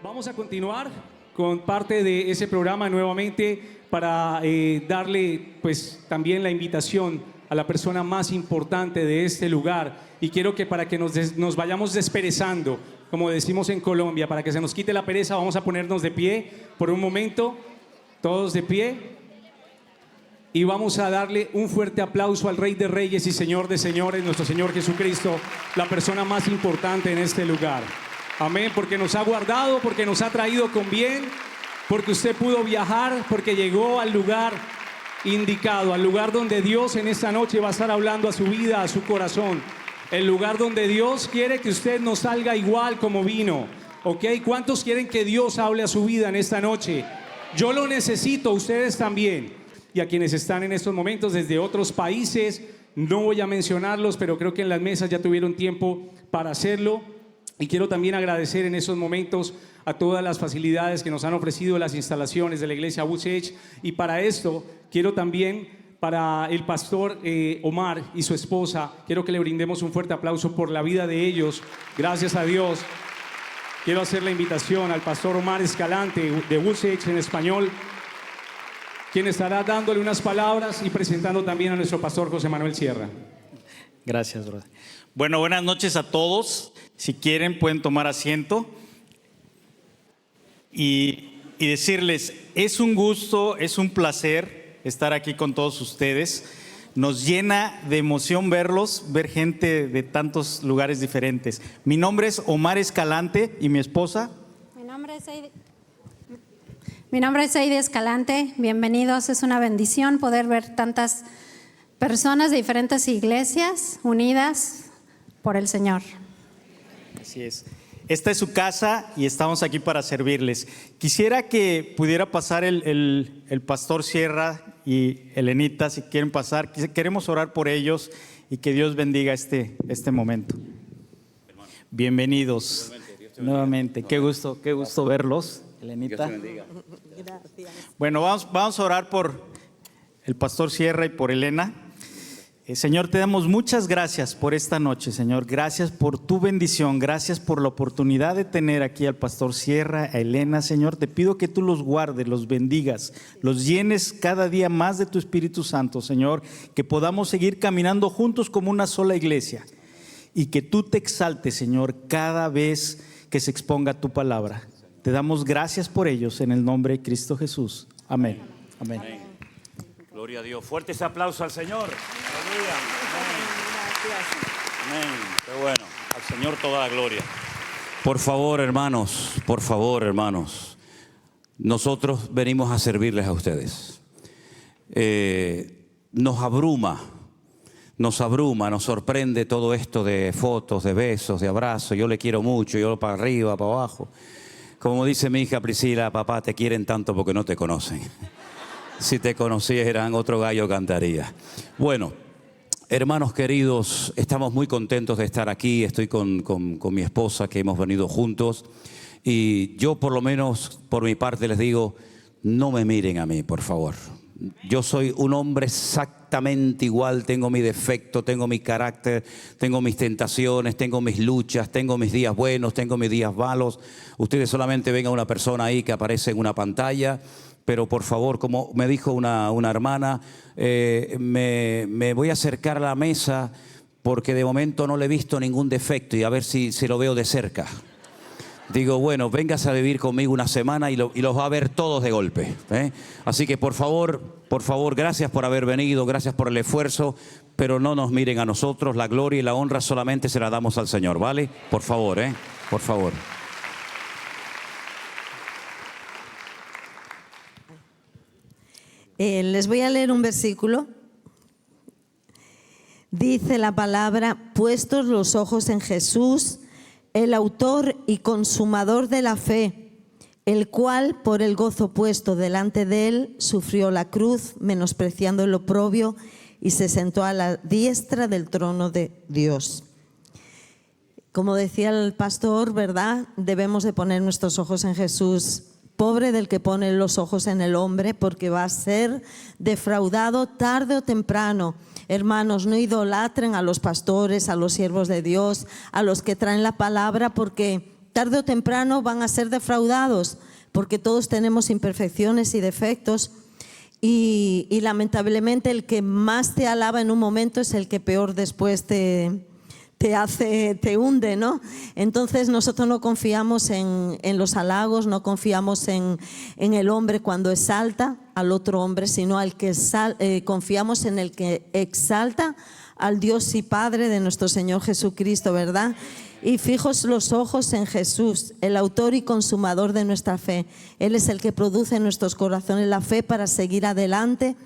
Vamos a continuar con parte de ese programa nuevamente para darle pues también la invitación a la persona más importante de este lugar, y quiero que para que nos vayamos desperezando, como decimos en Colombia, para que se nos quite la pereza, vamos a ponernos de pie por un momento, todos de pie, y vamos a darle un fuerte aplauso al Rey de Reyes y Señor de Señores, nuestro Señor Jesucristo, la persona más importante en este lugar. Amén, porque nos ha guardado, porque nos ha traído con bien, porque usted pudo viajar, porque llegó al lugar indicado, al lugar donde Dios en esta noche va a estar hablando a su vida, a su corazón, el lugar donde Dios quiere que usted no salga igual como vino, ¿ok? ¿Cuántos quieren que Dios hable a su vida en esta noche? Yo lo necesito, ustedes también. Y a quienes están en estos momentos desde otros países, no voy a mencionarlos, pero creo que en las mesas ya tuvieron tiempo para hacerlo. Y quiero también agradecer en estos momentos a todas las facilidades que nos han ofrecido las instalaciones de la iglesia UCH. Y para esto quiero también, para el pastor Omar y su esposa, quiero que le brindemos un fuerte aplauso por la vida de ellos. Gracias a Dios. Quiero hacer la invitación al pastor Omar Escalante de UCH en español, quien estará dándole unas palabras y presentando también a nuestro pastor José Manuel Sierra. Gracias, brother. Bueno, buenas noches a todos. Si quieren pueden tomar asiento y decirles, es un gusto, es un placer estar aquí con todos ustedes. Nos llena de emoción verlos, ver gente de tantos lugares diferentes. Mi nombre es Omar Escalante y mi esposa. Mi nombre es Heidi Escalante. Bienvenidos, es una bendición poder ver tantas personas de diferentes iglesias unidas por el Señor. Así es. Esta es su casa y estamos aquí para servirles. Quisiera que pudiera pasar el pastor Sierra y Elenita, si quieren pasar. Queremos orar por ellos y que Dios bendiga este momento. Bienvenidos nuevamente. Qué gusto verlos, Elenita. Bueno, vamos a orar por el pastor Sierra y por Elena. Señor, te damos muchas gracias por esta noche, Señor. Gracias por tu bendición, gracias por la oportunidad de tener aquí al pastor Sierra, a Elena, Señor. Te pido que tú los guardes, los bendigas, los llenes cada día más de tu Espíritu Santo, Señor. Que podamos seguir caminando juntos como una sola iglesia y que tú te exaltes, Señor, cada vez que se exponga tu palabra. Te damos gracias por ellos en el nombre de Cristo Jesús. Amén. Amén. Amén. Gloria a Dios. Fuerte ese aplauso al Señor. Aleluya. Amén. Amén. Qué bueno. Al Señor toda la gloria. Por favor, hermanos, nosotros venimos a servirles a ustedes. Nos abruma, nos sorprende todo esto de fotos, de besos, de abrazos. Yo le quiero mucho, yo para arriba, para abajo. Como dice mi hija Priscila, papá, te quieren tanto porque no te conocen. Si te conocieran, otro gallo cantaría. Bueno, hermanos queridos, estamos muy contentos de estar aquí. Estoy con mi esposa, que hemos venido juntos. Y yo, por lo menos, por mi parte, les digo, no me miren a mí, por favor. Yo soy un hombre exactamente igual. Tengo mi defecto, tengo mi carácter, tengo mis tentaciones, tengo mis luchas, tengo mis días buenos, tengo mis días malos. Ustedes solamente ven a una persona ahí que aparece en una pantalla. Pero por favor, como me dijo una hermana, me voy a acercar a la mesa porque de momento no le he visto ningún defecto y a ver si lo veo de cerca. Digo, bueno, véngase a vivir conmigo una semana y los va a ver todos de golpe, ¿eh? Así que por favor, gracias por haber venido, gracias por el esfuerzo, pero no nos miren a nosotros. La gloria y la honra solamente se la damos al Señor, ¿vale? Por favor, por favor. Les voy a leer un versículo. Dice la palabra: puestos los ojos en Jesús, el autor y consumador de la fe, el cual por el gozo puesto delante de él sufrió la cruz, menospreciando el oprobio, y se sentó a la diestra del trono de Dios. Como decía el pastor, ¿verdad? Debemos de poner nuestros ojos en Jesús. Pobre del que pone los ojos en el hombre, porque va a ser defraudado tarde o temprano. Hermanos, no idolatren a los pastores, a los siervos de Dios, a los que traen la palabra, porque tarde o temprano van a ser defraudados, porque todos tenemos imperfecciones y defectos. Y lamentablemente el que más te alaba en un momento es el que peor después te hunde, ¿no? Entonces nosotros no confiamos en los halagos, no confiamos en el hombre cuando exalta al otro hombre, sino confiamos en el que exalta al Dios y Padre de nuestro Señor Jesucristo, ¿verdad? Y fijos los ojos en Jesús, el autor y consumador de nuestra fe. Él es el que produce en nuestros corazones la fe para seguir adelante,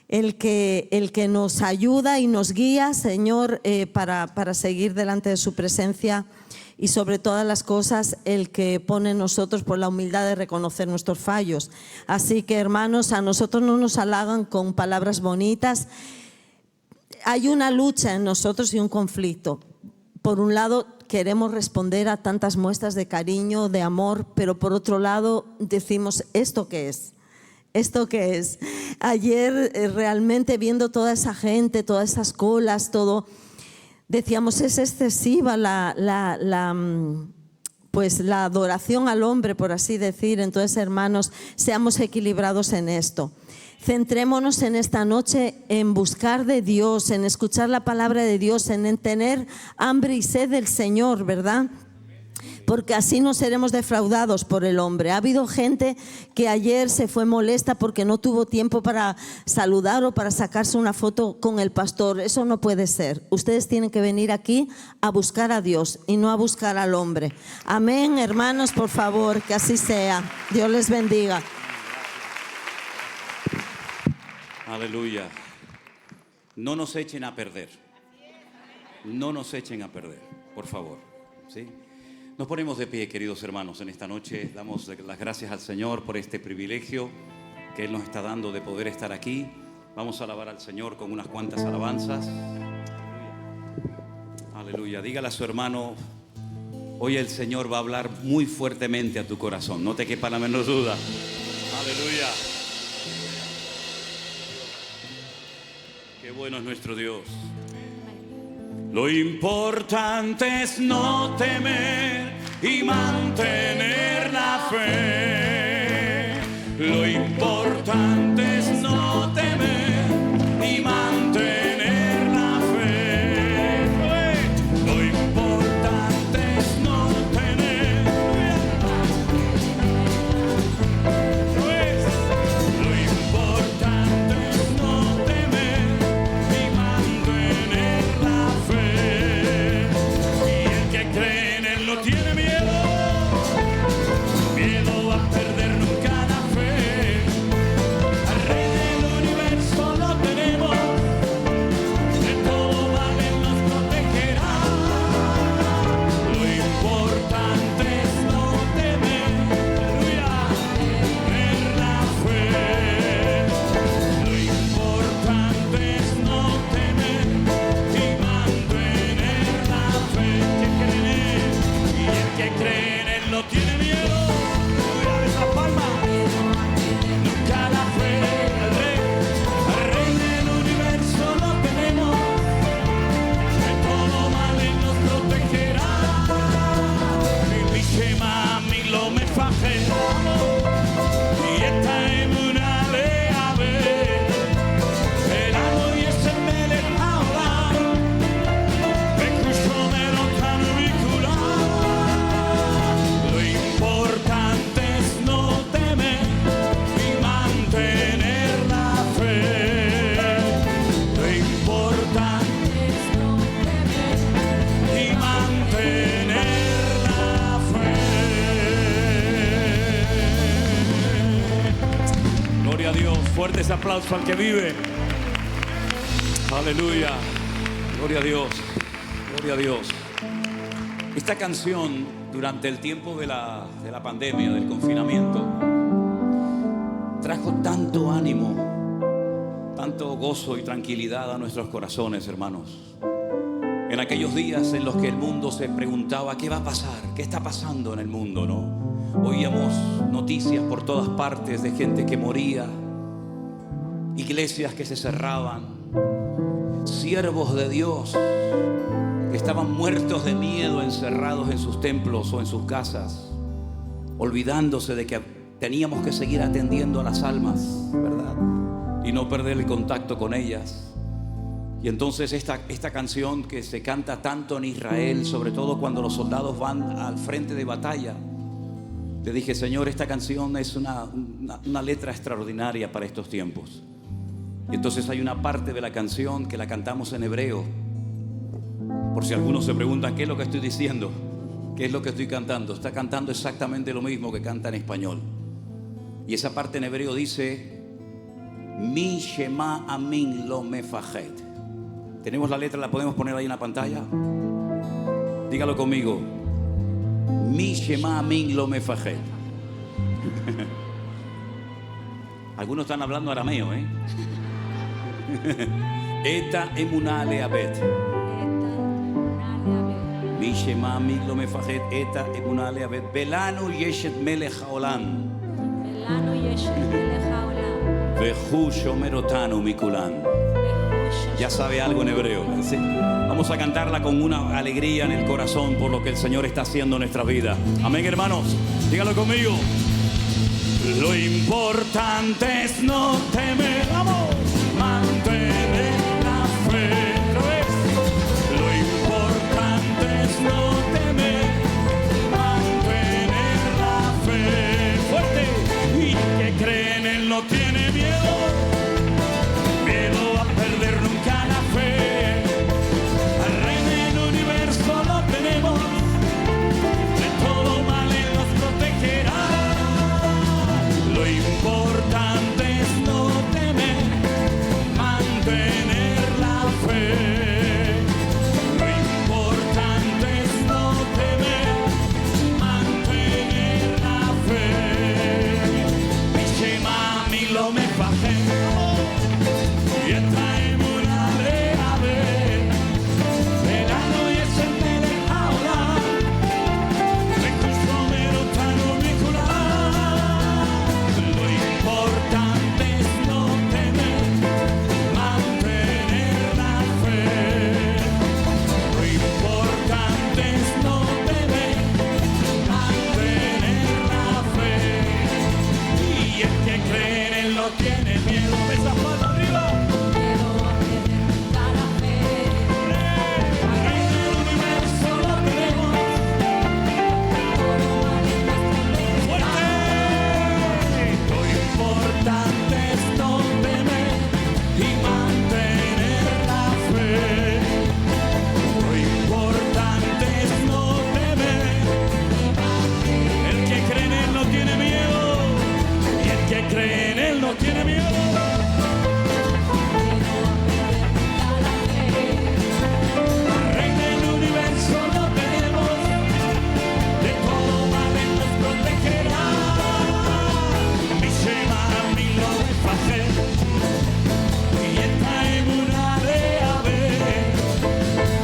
el que nos ayuda y nos guía, Señor, para seguir delante de su presencia, y sobre todas las cosas el que pone en nosotros por la humildad de reconocer nuestros fallos. Así que, hermanos, a nosotros no nos halagan con palabras bonitas. Hay una lucha en nosotros y un conflicto. Por un lado, queremos responder a tantas muestras de cariño, de amor, pero por otro lado decimos, ¿esto qué es? ¿Esto qué es? Ayer realmente viendo toda esa gente, todas esas colas, todo, decíamos, es excesiva pues la adoración al hombre, por así decir. Entonces, hermanos, seamos equilibrados en esto. Centrémonos en esta noche en buscar de Dios, en escuchar la palabra de Dios, en tener hambre y sed del Señor, ¿verdad? Porque así no seremos defraudados por el hombre. Ha habido gente que ayer se fue molesta porque no tuvo tiempo para saludar o para sacarse una foto con el pastor. Eso no puede ser. Ustedes tienen que venir aquí a buscar a Dios y no a buscar al hombre. Amén, hermanos, por favor, que así sea. Dios les bendiga. Aleluya. No nos echen a perder. No nos echen a perder, por favor. ¿Sí? Nos ponemos de pie, queridos hermanos, en esta noche. Damos las gracias al Señor por este privilegio que Él nos está dando de poder estar aquí. Vamos a alabar al Señor con unas cuantas alabanzas. Aleluya. Dígale a su hermano, hoy el Señor va a hablar muy fuertemente a tu corazón. No te quepa la menor duda. Aleluya. Qué bueno es nuestro Dios. Lo importante es no temer y mantener la fe. Lo importante es no temer y mantener la fe. Lo importante es no temer. Lo importante es no temer y mantener la fe. Y el que cree en Él no tiene miedo. Miedo a perder nunca la fe. Al Rey del universo lo tenemos. De todo mal Él nos protegerá. Lo importante es no temer. Aleluya. Tener la fe. Lo importante es no temer y mantener la fe. Que cree en Él. Y el que cree en Él no tiene miedo. Aleluya. Esa palma. Nunca la fe. Al Rey del universo lo tenemos. De todo mal Él nos protegerá. Mi Shema, mi lo me faje. Y esta emuna le ave. El amo y ese melech haolam. Bekusho melotan ubikulam. Lo importante es no temer y mantener la fe. Lo importante es no temer y mantener la fe. Gloria a Dios. Fuerte ese aplauso al que vive. Aleluya. Gloria a Dios. Gloria a Dios. Esta canción, durante el tiempo de la pandemia, del confinamiento, trajo tanto ánimo, tanto gozo y tranquilidad a nuestros corazones, hermanos. En aquellos días en los que el mundo se preguntaba, ¿qué va a pasar? ¿Qué está pasando en el mundo, no? Oíamos noticias por todas partes de gente que moría, iglesias que se cerraban, siervos de Dios que estaban muertos de miedo, encerrados en sus templos o en sus casas, olvidándose de que teníamos que seguir atendiendo a las almas, ¿verdad? Y no perder el contacto con ellas. Y entonces esta canción que se canta tanto en Israel, sobre todo cuando los soldados van al frente de batalla, le dije, Señor, esta canción es una letra extraordinaria para estos tiempos. Y entonces hay una parte de la canción que la cantamos en hebreo. Por si algunos se preguntan, ¿qué es lo que estoy diciendo? ¿Qué es lo que estoy cantando? Está cantando exactamente lo mismo que canta en español. Y esa parte en hebreo dice, Mi Shema Amin Lo Mefajed. ¿Tenemos la letra? ¿La podemos poner ahí en la pantalla? Dígalo conmigo. Mi Shema Amin Lo Mefajed. Algunos están hablando arameo, ¿eh? Eta emunah leabet. Mi Shema Amin Lo Mefajed. Eta emunah leabet. Belanu yeshet melech haolam. Vehu shomer otanu mikulan. Ya sabe algo en hebreo, ¿sí? Vamos a cantarla con una alegría en el corazón por lo que el Señor está haciendo en nuestra vida. Amén, hermanos. Dígalo conmigo. Lo importante es no temer, vamos, mantener la fe. ¿Otra vez? Lo importante es no temer, mantener la fe. Fuerte. Y que cree en Él no tiene miedo. Miedo a perder nunca la fe. Al Rey del universo lo tenemos. De todo mal Él nos protegerá. Lo importante es no temer, mantener la fe. Lo importante es no temer, mantener la fe. Mi Shema mi lo me bajé. Y traemos una ave, verano y es el melech haolam, recurso merotano mikulam. Lo importante es no temer, mantener la fe. Lo importante es no temer, mantener la fe. Y el que cree en Él no tiene miedo. Esa palabra arriba. Cree en Él no tiene miedo. Al Rey del universo lo tenemos. De todo mal Él nos protegerá. Mi Shema mi lo mefajed. Y esta emunah leabet.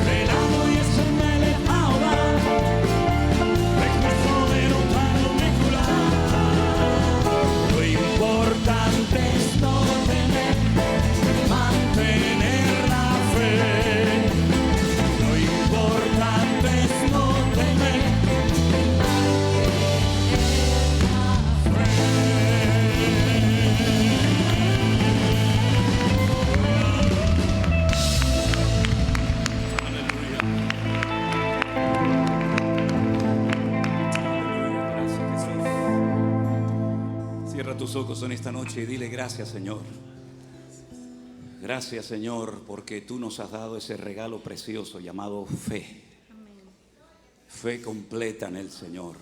Velado y es el melech haolam. Recurso merotano mikulam. Lo importante es no temer, mantener la fe. Lo importante es no temer, Aleluya. Gracias, Jesús. Cierra tus ojos en esta noche y dile gracias, Señor. Gracias, Señor, porque tú nos has dado ese regalo precioso llamado fe. Fe completa en el Señor.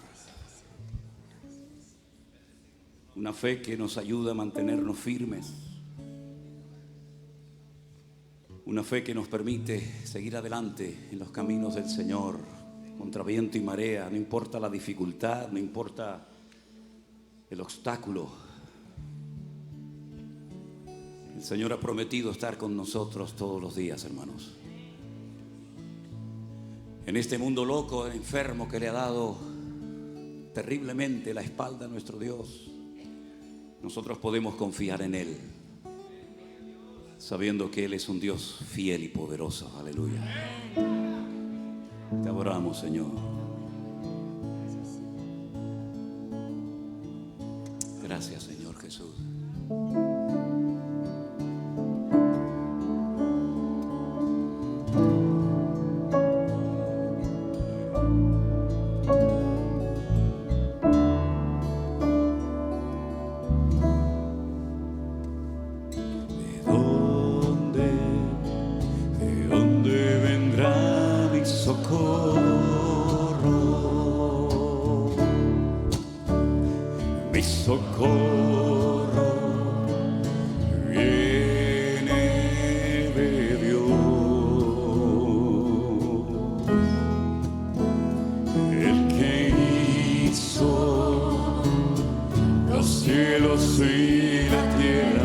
Una fe que nos ayuda a mantenernos firmes. Una fe que nos permite seguir adelante en los caminos del Señor, contra viento y marea. No importa la dificultad, no importa el obstáculo. El Señor ha prometido estar con nosotros todos los días, hermanos. En este mundo loco, enfermo, que le ha dado terriblemente la espalda a nuestro Dios, nosotros podemos confiar en Él, sabiendo que Él es un Dios fiel y poderoso. Aleluya. Te adoramos, Señor. Gracias, Señor Jesús. ¿De dónde vendrá mi socorro? Mi socorro viene de Dios, el que hizo los cielos y la tierra.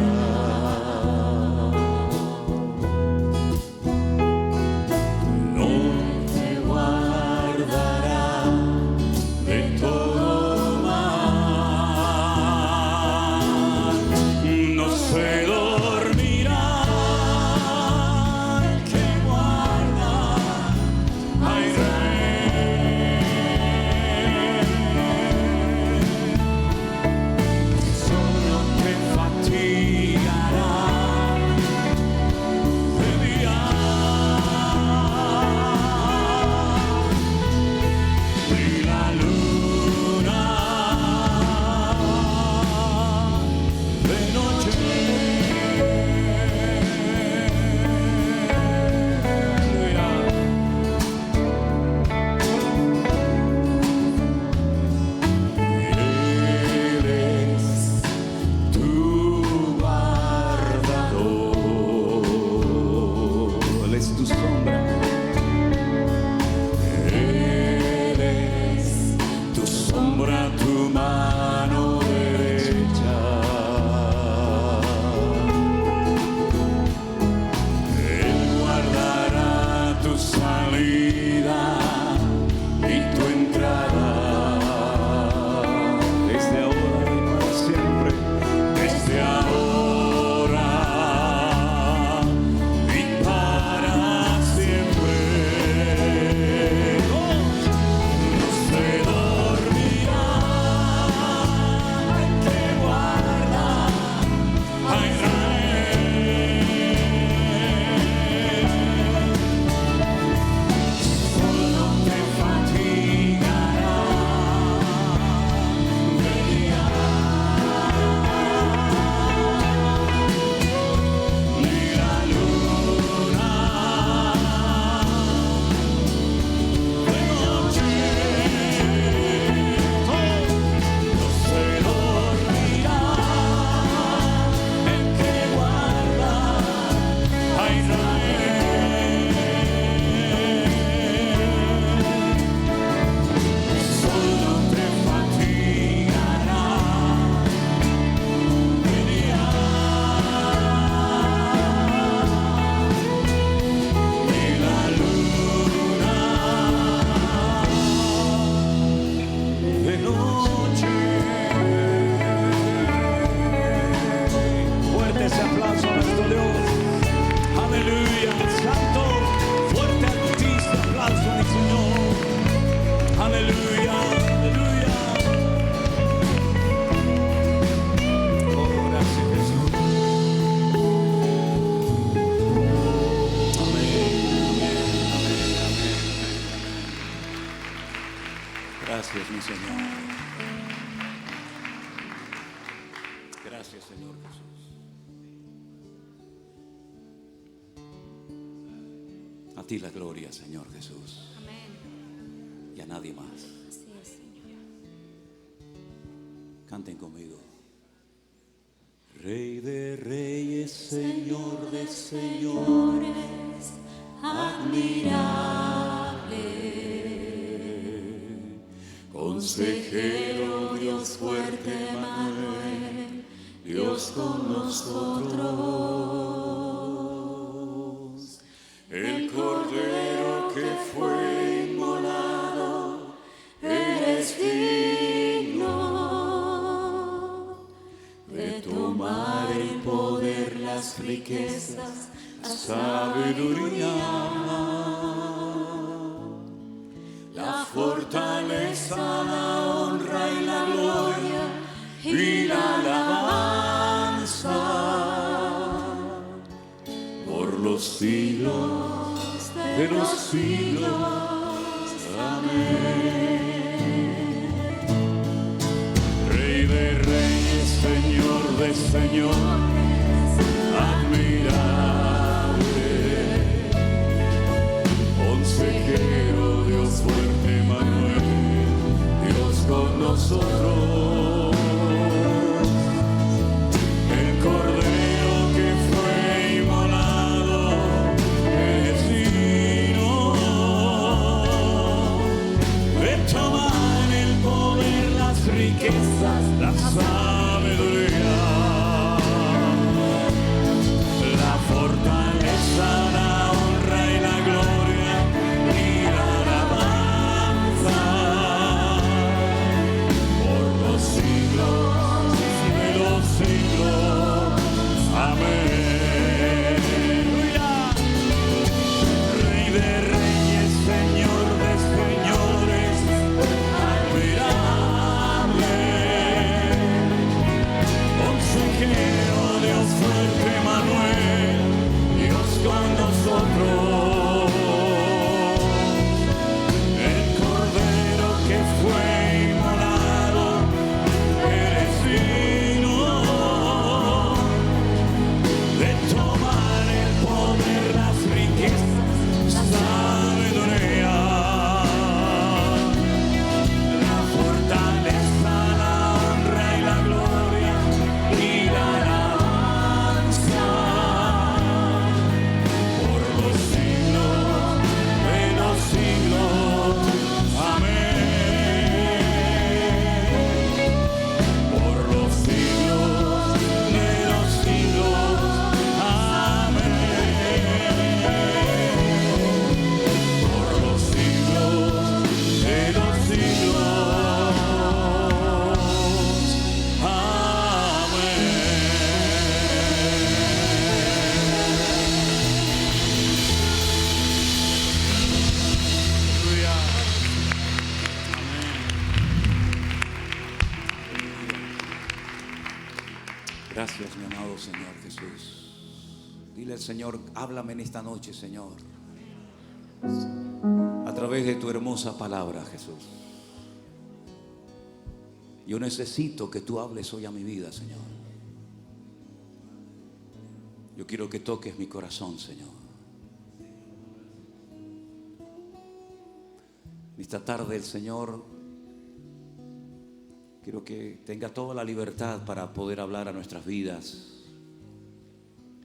Gracias, mi Señor. Gracias, Señor Jesús. A ti la gloria, Señor Jesús. Amén. Y a nadie más. Así es, Señor. Canten conmigo. Rey de reyes, Señor de señores, admirable, consejero, Dios fuerte, Emmanuel, Dios con nosotros, el Cordero que fue inmolado, eres digno de tomar el poder, las riquezas, la sabiduría. fortaleza, la honra y la gloria y la alabanza por los siglos de los siglos. Amén. Rey de reyes, Señor de señores, admirable, consejero, Dios fuerte, Manuel, Dios con nosotros, el Cordero que fue inmolado, eres digno de tomar el poder, las riquezas, la sabiduría, la fortaleza, la honra y la gloria y la alabanza por los siglos de los siglos. Amén. Rey de reyes, Señor de señores, admirable, consejero, Dios fuerte, Manuel, Dios con nosotros, el Cordero que fue inmolado, eres digno de tomar el poder, las riquezas, la sabiduría, la fortaleza, la honra y la gloria y la alabanza por los siglos de los siglos. Amén. Por los siglos de los siglos. Amén. Por los siglos de los siglos. Amén. Gracias, mi amado Señor Jesús. Dile al Señor, háblame en esta noche, Señor, a través de tu hermosa palabra, Jesús. Yo necesito que tú hables hoy a mi vida, Señor. Yo quiero que toques mi corazón, Señor. Esta tarde el Señor quiero que tenga toda la libertad para poder hablar a nuestras vidas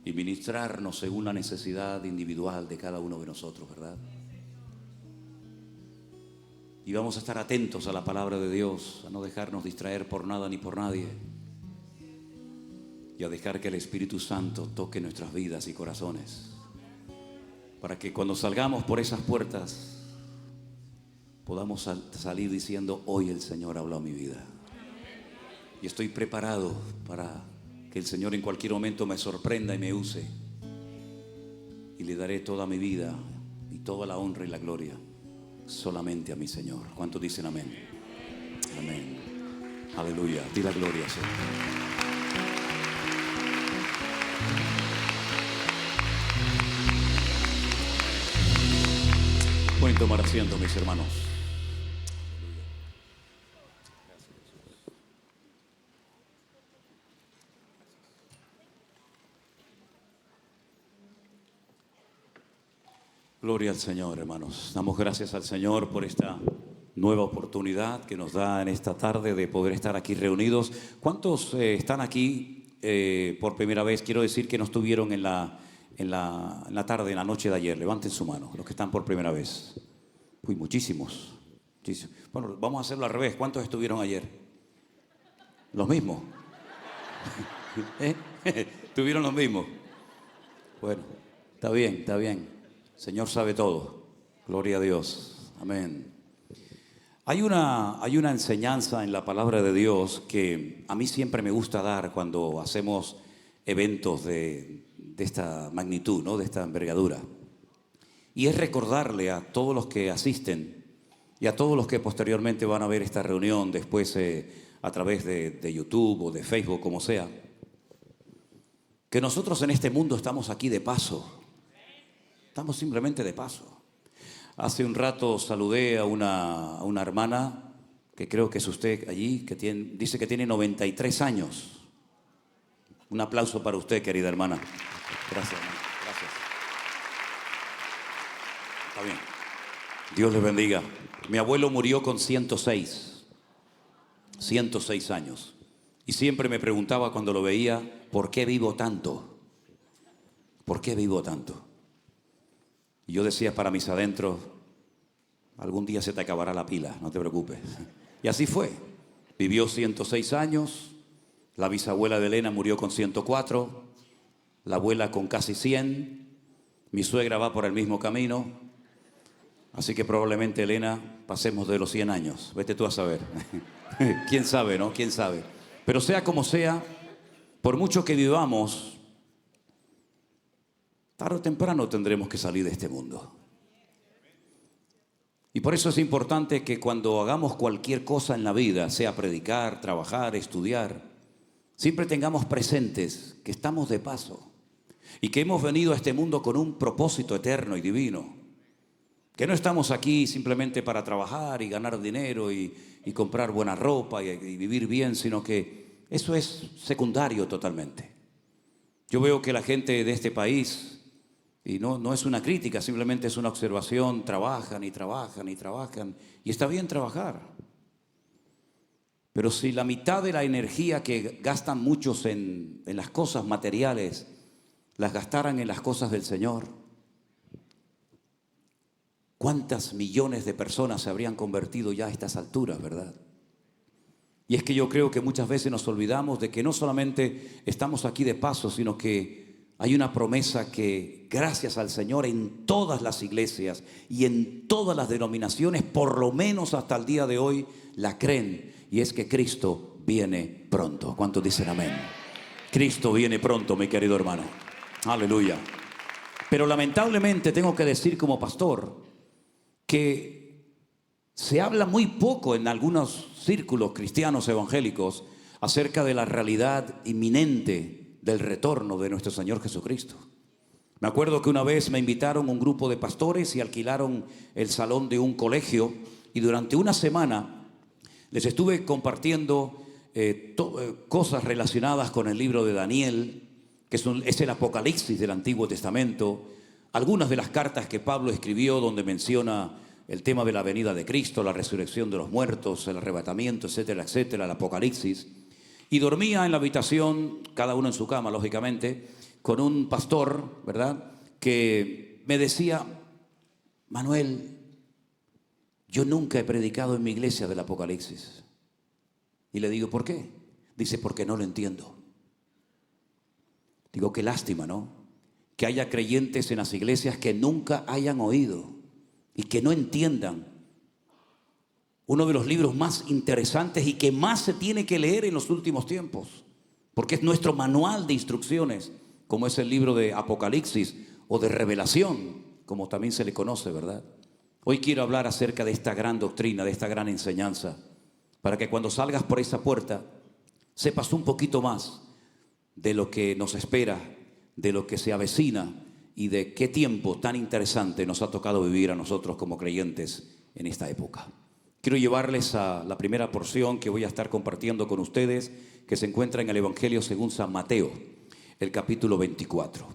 y ministrarnos según la necesidad individual de cada uno de nosotros, ¿verdad? Y vamos a estar atentos a la palabra de Dios, a no dejarnos distraer por nada ni por nadie, y a dejar que el Espíritu Santo toque nuestras vidas y corazones, para que cuando salgamos por esas puertas podamos salir diciendo, hoy el Señor habló a mi vida. Y estoy preparado para que el Señor en cualquier momento me sorprenda y me use. Y le daré toda mi vida y toda la honra y la gloria solamente a mi Señor. ¿Cuántos dicen amén? Amén. Aleluya. Di la gloria, Señor. Pueden tomar asiento, mis hermanos. Gloria al Señor, hermanos. Damos gracias al Señor por esta nueva oportunidad que nos da en esta tarde de poder estar aquí reunidos. ¿Cuántos están aquí por primera vez? Quiero decir que no estuvieron en la tarde, en la noche de ayer. Levanten su mano, los que están por primera vez. Uy, muchísimos. Bueno, vamos a hacerlo al revés. ¿Cuántos estuvieron ayer? ¿Los mismos? ¿Tuvieron los mismos? Bueno, está bien, está bien. El Señor sabe todo. Gloria a Dios. Amén. Hay una enseñanza en la palabra de Dios que a mí siempre me gusta dar cuando hacemos eventos de esta magnitud, ¿no? De esta envergadura. Y es recordarle a todos los que asisten y a todos los que posteriormente van a ver esta reunión después a través de YouTube o de Facebook, como sea, que nosotros en este mundo estamos aquí de paso. Estamos simplemente de paso. Hace un rato saludé a una hermana, que creo que es usted allí, que dice que tiene 93 años. Un aplauso para usted, querida hermana. Gracias, hermana. Gracias. Está bien. Dios les bendiga. Mi abuelo murió con 106 años. Y siempre me preguntaba cuando lo veía, ¿por qué vivo tanto? ¿Por qué vivo tanto? Y yo decía para mis adentros, algún día se te acabará la pila, no te preocupes. Y así fue. Vivió 106 años, la bisabuela de Elena murió con 104, la abuela con casi 100, mi suegra va por el mismo camino, así que probablemente, Elena, pasemos de los 100 años. Vete tú a saber. ¿Quién sabe, no? ¿Quién sabe? Pero sea como sea, por mucho que vivamos, tarde o temprano tendremos que salir de este mundo. Y por eso es importante que cuando hagamos cualquier cosa en la vida, sea predicar, trabajar, estudiar, siempre tengamos presentes que estamos de paso y que hemos venido a este mundo con un propósito eterno y divino. Que no estamos aquí simplemente para trabajar y ganar dinero y comprar buena ropa y vivir bien, sino que eso es secundario totalmente. Yo veo que la gente de este país, y no es una crítica, simplemente es una observación, trabajan y trabajan y trabajan, y está bien trabajar. Pero si la mitad de la energía que gastan muchos en las cosas materiales, las gastaran en las cosas del Señor, ¿cuántas millones de personas se habrían convertido ya a estas alturas, verdad? Y es que yo creo que muchas veces nos olvidamos de que no solamente estamos aquí de paso, sino que hay una promesa que, gracias al Señor, en todas las iglesias y en todas las denominaciones, por lo menos hasta el día de hoy, la creen. Y es que Cristo viene pronto. ¿Cuántos dicen amén? Cristo viene pronto, mi querido hermano. Aleluya. Pero lamentablemente tengo que decir como pastor que se habla muy poco en algunos círculos cristianos evangélicos acerca de la realidad inminente del retorno de nuestro Señor Jesucristo. Me acuerdo que una vez me invitaron un grupo de pastores y alquilaron el salón de un colegio, y durante una semana les estuve compartiendo cosas relacionadas con el libro de Daniel, que es el Apocalipsis del Antiguo Testamento, algunas de las cartas que Pablo escribió donde menciona el tema de la venida de Cristo, la resurrección de los muertos, el arrebatamiento, etcétera, etcétera, el Apocalipsis. Y dormía en la habitación, cada uno en su cama, lógicamente, con un pastor, ¿verdad?, que me decía: Manuel, yo nunca he predicado en mi iglesia del Apocalipsis. Y le digo, ¿por qué? Dice, porque no lo entiendo. Digo, qué lástima, ¿no? Que haya creyentes en las iglesias que nunca hayan oído y que no entiendan uno de los libros más interesantes y que más se tiene que leer en los últimos tiempos, porque es nuestro manual de instrucciones, como es el libro de Apocalipsis o de Revelación, como también se le conoce, ¿verdad? Hoy quiero hablar acerca de esta gran doctrina, de esta gran enseñanza, para que cuando salgas por esa puerta sepas un poquito más de lo que nos espera, de lo que se avecina y de qué tiempo tan interesante nos ha tocado vivir a nosotros como creyentes en esta época. Quiero llevarles a la primera porción que voy a estar compartiendo con ustedes, que se encuentra en el Evangelio según San Mateo, el capítulo 24.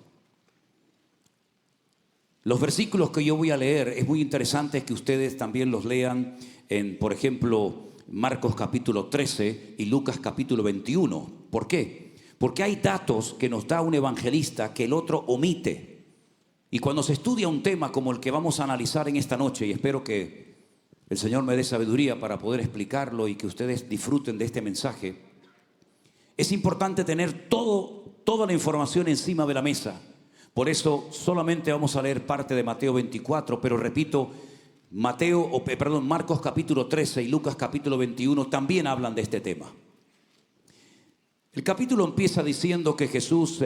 Los versículos que yo voy a leer, es muy interesante que ustedes también los lean en, por ejemplo, Marcos capítulo 13 y Lucas capítulo 21. ¿Por qué? Porque hay datos que nos da un evangelista que el otro omite. Y cuando se estudia un tema como el que vamos a analizar en esta noche, y espero que el Señor me dé sabiduría para poder explicarlo y que ustedes disfruten de este mensaje, es importante tener toda la información encima de la mesa. Por eso solamente vamos a leer parte de Mateo 24, pero repito, Marcos capítulo 13 y Lucas capítulo 21 también hablan de este tema. El capítulo empieza diciendo que Jesús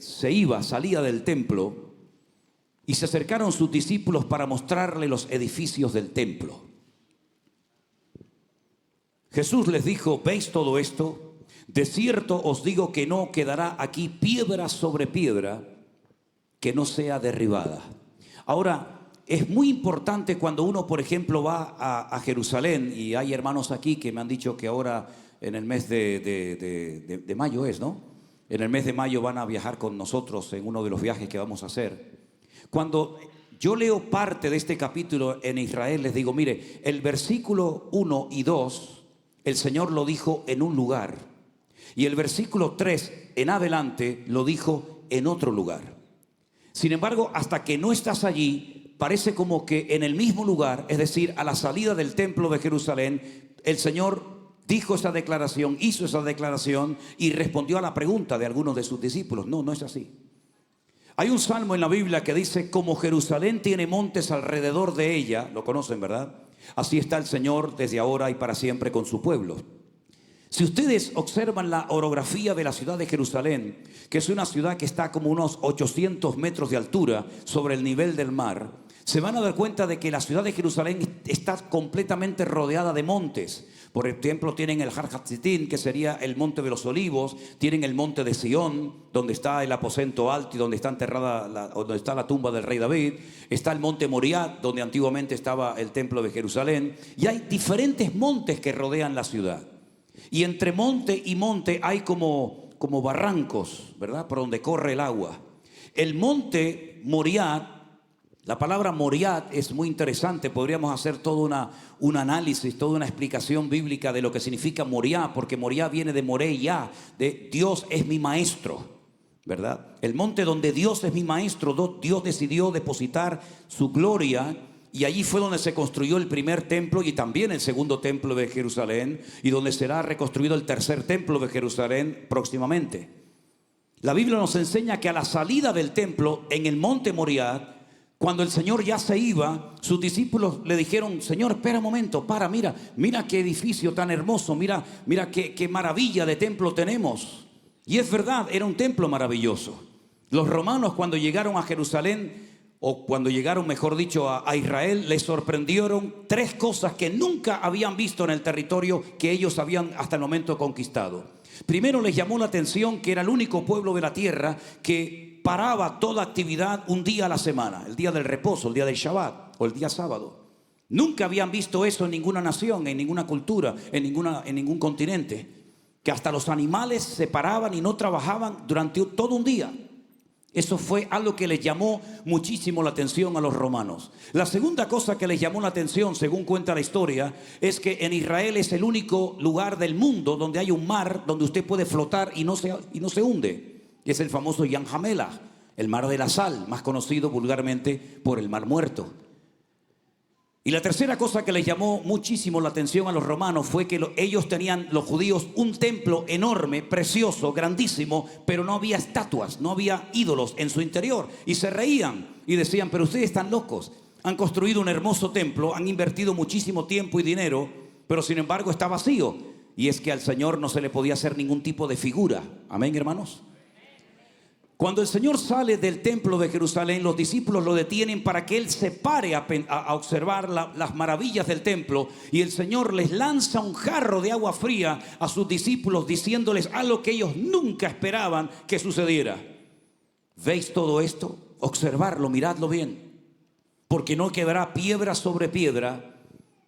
salía del templo y se acercaron sus discípulos para mostrarle los edificios del templo. Jesús les dijo: ¿veis todo esto? De cierto os digo que no quedará aquí piedra sobre piedra que no sea derribada. Ahora, es muy importante cuando uno, por ejemplo, va a Jerusalén, y hay hermanos aquí que me han dicho que ahora en el mes de mayo es, ¿no? En el mes de mayo van a viajar con nosotros en uno de los viajes que vamos a hacer. Cuando yo leo parte de este capítulo en Israel, les digo, mire, el versículo 1 y 2, el Señor lo dijo en un lugar, y el versículo 3 en adelante lo dijo en otro lugar. Sin embargo, hasta que no estás allí, parece como que en el mismo lugar, es decir, a la salida del templo de Jerusalén, el Señor dijo esa declaración, hizo esa declaración y respondió a la pregunta de algunos de sus discípulos. No, no es así. Hay un salmo en la Biblia que dice: como Jerusalén tiene montes alrededor de ella, lo conocen, ¿verdad? Así está el Señor desde ahora y para siempre con su pueblo. Si ustedes observan la orografía de la ciudad de Jerusalén, que es una ciudad que está como unos 800 metros de altura sobre el nivel del mar, se van a dar cuenta de que la ciudad de Jerusalén está completamente rodeada de montes. Por ejemplo, tienen el Har Hatzitín, que sería el monte de los olivos. Tienen el monte de Sión, donde está el aposento alto y donde está enterrada donde está la tumba del rey David. Está el monte Moriah, donde antiguamente estaba el templo de Jerusalén. Y hay diferentes montes que rodean la ciudad. Y entre monte y monte hay como barrancos, ¿verdad? Por donde corre el agua. El monte Moriah, la palabra Moriah es muy interesante. Podríamos hacer todo un análisis, toda una explicación bíblica de lo que significa Moriah, porque Moriah viene de Moreya, de Dios es mi maestro, ¿verdad? El monte donde Dios es mi maestro, Dios decidió depositar su gloria, y allí fue donde se construyó el primer templo y también el segundo templo de Jerusalén, y donde será reconstruido el tercer templo de Jerusalén próximamente. La Biblia nos enseña que a la salida del templo en el monte Moriah, cuando el Señor ya se iba, sus discípulos le dijeron: Señor, espera un momento, mira qué edificio tan hermoso, mira qué maravilla de templo tenemos. Y es verdad, era un templo maravilloso. Los romanos, cuando llegaron a Jerusalén, o cuando llegaron, mejor dicho, a Israel, les sorprendieron tres cosas que nunca habían visto en el territorio que ellos habían hasta el momento conquistado. Primero, les llamó la atención que era el único pueblo de la tierra que paraba toda actividad un día a la semana, el día del reposo, el día del Shabbat o el día sábado. Nunca habían visto eso en ninguna nación, en ninguna cultura, en ningún continente, que hasta los animales se paraban y no trabajaban durante todo un día. Eso fue algo que les llamó muchísimo la atención a los romanos. La segunda cosa que les llamó la atención, según cuenta la historia, es que en Israel es el único lugar del mundo donde hay un mar donde usted puede flotar y no se hunde. Que es el famoso Yam HaMelach, el mar de la sal, más conocido vulgarmente por el mar muerto. Y la tercera cosa que les llamó muchísimo la atención a los romanos fue que ellos tenían, los judíos, un templo enorme, precioso, grandísimo, pero no había estatuas, no había ídolos en su interior. Y se reían y decían: pero ustedes están locos, han construido un hermoso templo, han invertido muchísimo tiempo y dinero, pero sin embargo está vacío. Y es que al Señor no se le podía hacer ningún tipo de figura. Amén, hermanos. Cuando el Señor sale del templo de Jerusalén, los discípulos lo detienen para que Él se pare a observar las maravillas del templo. Y el Señor les lanza un jarro de agua fría a sus discípulos, diciéndoles algo que ellos nunca esperaban que sucediera. ¿Veis todo esto? Observarlo, miradlo bien. Porque no quedará piedra sobre piedra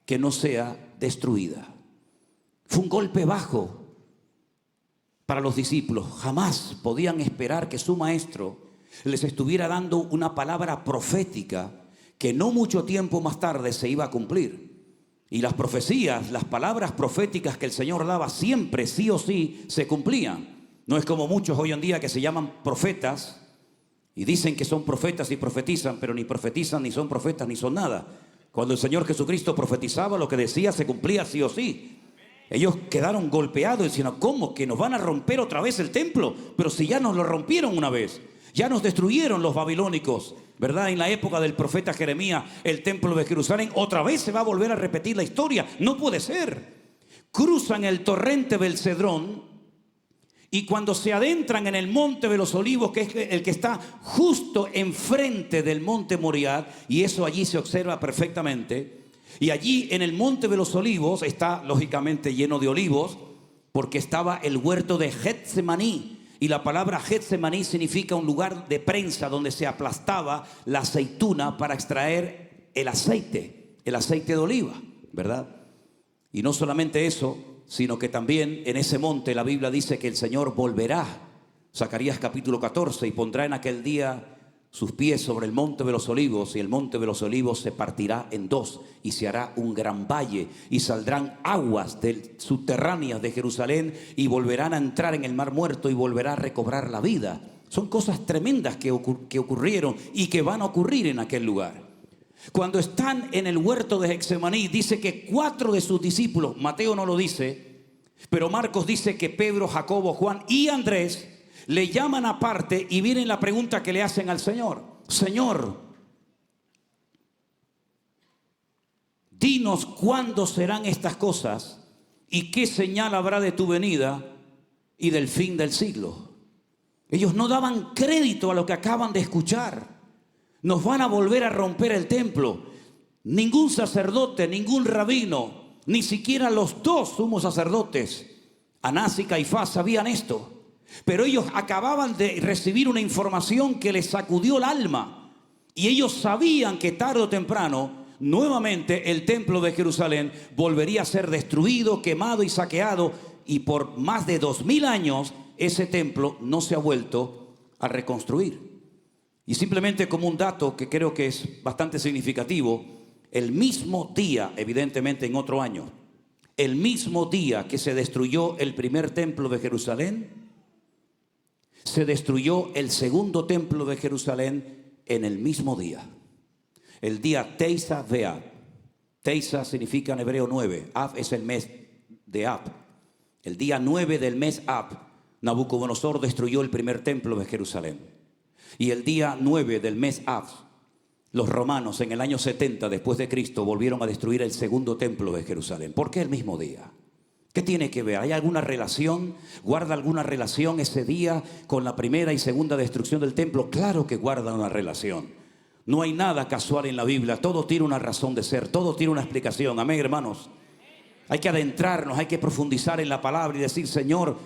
que no sea destruida. Fue un golpe bajo para los discípulos. Jamás podían esperar que su maestro les estuviera dando una palabra profética que no mucho tiempo más tarde se iba a cumplir. Y las profecías, las palabras proféticas que el Señor daba siempre, sí o sí, se cumplían. No es como muchos hoy en día que se llaman profetas y dicen que son profetas y profetizan, pero ni profetizan, ni son profetas, ni son nada. Cuando el Señor Jesucristo profetizaba, lo que decía se cumplía sí o sí. Ellos quedaron golpeados diciendo: ¿cómo que nos van a romper otra vez el templo? Pero si ya nos lo rompieron una vez, ya nos destruyeron los babilónicos, ¿verdad? En la época del profeta Jeremías, el templo de Jerusalén, otra vez se va a volver a repetir la historia. No puede ser. Cruzan el torrente del Cedrón y cuando se adentran en el monte de los olivos, que es el que está justo enfrente del monte Moriah, y eso allí se observa perfectamente, Y allí en el Monte de los Olivos está lógicamente lleno de olivos, porque estaba el huerto de Getsemaní. Y la palabra Getsemaní significa un lugar de prensa donde se aplastaba la aceituna para extraer el aceite de oliva, ¿verdad? Y no solamente eso, sino que también en ese monte la Biblia dice que el Señor volverá, Zacarías capítulo 14, y pondrá en aquel día sus pies sobre el monte de los olivos, y el monte de los olivos se partirá en dos y se hará un gran valle, y saldrán aguas subterráneas de Jerusalén y volverán a entrar en el mar muerto y volverá a recobrar la vida. Son cosas tremendas que ocurrieron y que van a ocurrir en aquel lugar. Cuando están en el huerto de Getsemaní, dice que 4 de sus discípulos, Mateo no lo dice, pero Marcos dice que Pedro, Jacobo, Juan y Andrés le llaman aparte y viene la pregunta que le hacen al Señor. Señor, dinos cuándo serán estas cosas y qué señal habrá de tu venida y del fin del siglo. Ellos no daban crédito a lo que acaban de escuchar. Nos van a volver a romper el templo. Ningún sacerdote, ningún rabino, ni siquiera los 2 sumos sacerdotes, Anás y Caifás, sabían esto. Pero ellos acababan de recibir una información que les sacudió el alma. Y ellos sabían que tarde o temprano, nuevamente el templo de Jerusalén volvería a ser destruido, quemado y saqueado. Y por más de 2000 años, ese templo no se ha vuelto a reconstruir. Y simplemente como un dato que creo que es bastante significativo, el mismo día, evidentemente en otro año, el mismo día que se destruyó el primer templo de Jerusalén, se destruyó el segundo templo de Jerusalén en el mismo día. El día Teisa Beab. Teisa significa en hebreo 9. Ab es el mes de Ab. El día 9 del mes Ab, Nabucodonosor destruyó el primer templo de Jerusalén. Y el día 9 del mes Ab, los romanos en el año 70 después de Cristo volvieron a destruir el segundo templo de Jerusalén. ¿Por qué el mismo día? ¿Qué tiene que ver? ¿Hay alguna relación? ¿Guarda alguna relación ese día con la primera y segunda destrucción del templo? Claro que guarda una relación. No hay nada casual en la Biblia. Todo tiene una razón de ser. Todo tiene una explicación. Amén, hermanos. Hay que adentrarnos, hay que profundizar en la palabra y decir, Señor,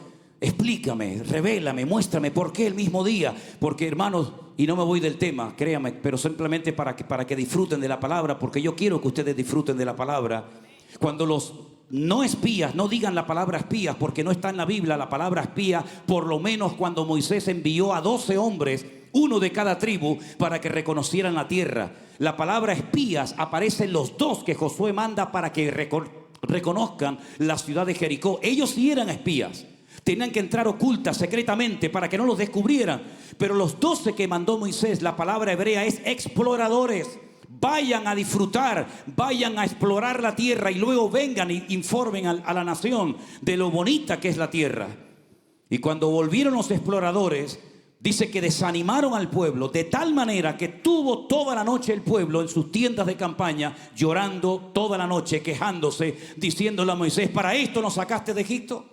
explícame, revélame, muéstrame por qué el mismo día. Porque, hermanos, y no me voy del tema, créame, pero simplemente para que disfruten de la palabra, porque yo quiero que ustedes disfruten de la palabra. Cuando los no espías, no digan la palabra espías, porque no está en la Biblia la palabra espía, por lo menos cuando Moisés envió a 12 hombres, uno de cada tribu, para que reconocieran la tierra. La palabra espías aparece en los 2 que Josué manda para que reconozcan la ciudad de Jericó. Ellos sí eran espías. Tenían que entrar ocultas, secretamente, para que no los descubrieran. Pero los 12 que mandó Moisés, la palabra hebrea es exploradores. Vayan a disfrutar, vayan a explorar la tierra y luego vengan e informen a la nación de lo bonita que es la tierra. Y cuando volvieron los exploradores, dice que desanimaron al pueblo de tal manera que tuvo toda la noche el pueblo en sus tiendas de campaña llorando toda la noche, quejándose, diciéndole a Moisés, ¿para esto nos sacaste de Egipto?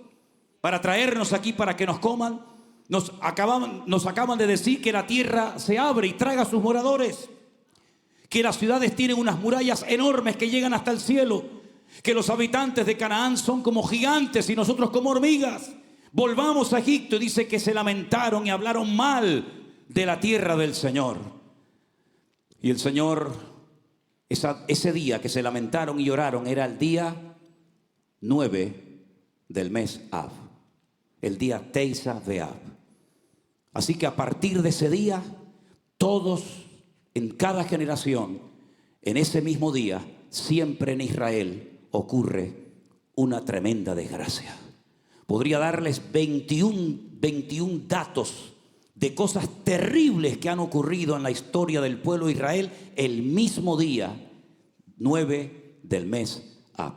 ¿Para traernos aquí para que nos coman? Nos acaban de decir que la tierra se abre y traga a sus moradores, que las ciudades tienen unas murallas enormes que llegan hasta el cielo, que los habitantes de Canaán son como gigantes y nosotros como hormigas. Volvamos a Egipto. Y dice que se lamentaron y hablaron mal de la tierra del Señor. Y el Señor, ese día que se lamentaron y lloraron, era el día 9 del mes Ab, el día Teisa Beab. Así que a partir de ese día, todos, en cada generación, en ese mismo día, siempre en Israel ocurre una tremenda desgracia. Podría darles 21 datos de cosas terribles que han ocurrido en la historia del pueblo de Israel el mismo día 9 del mes Ab.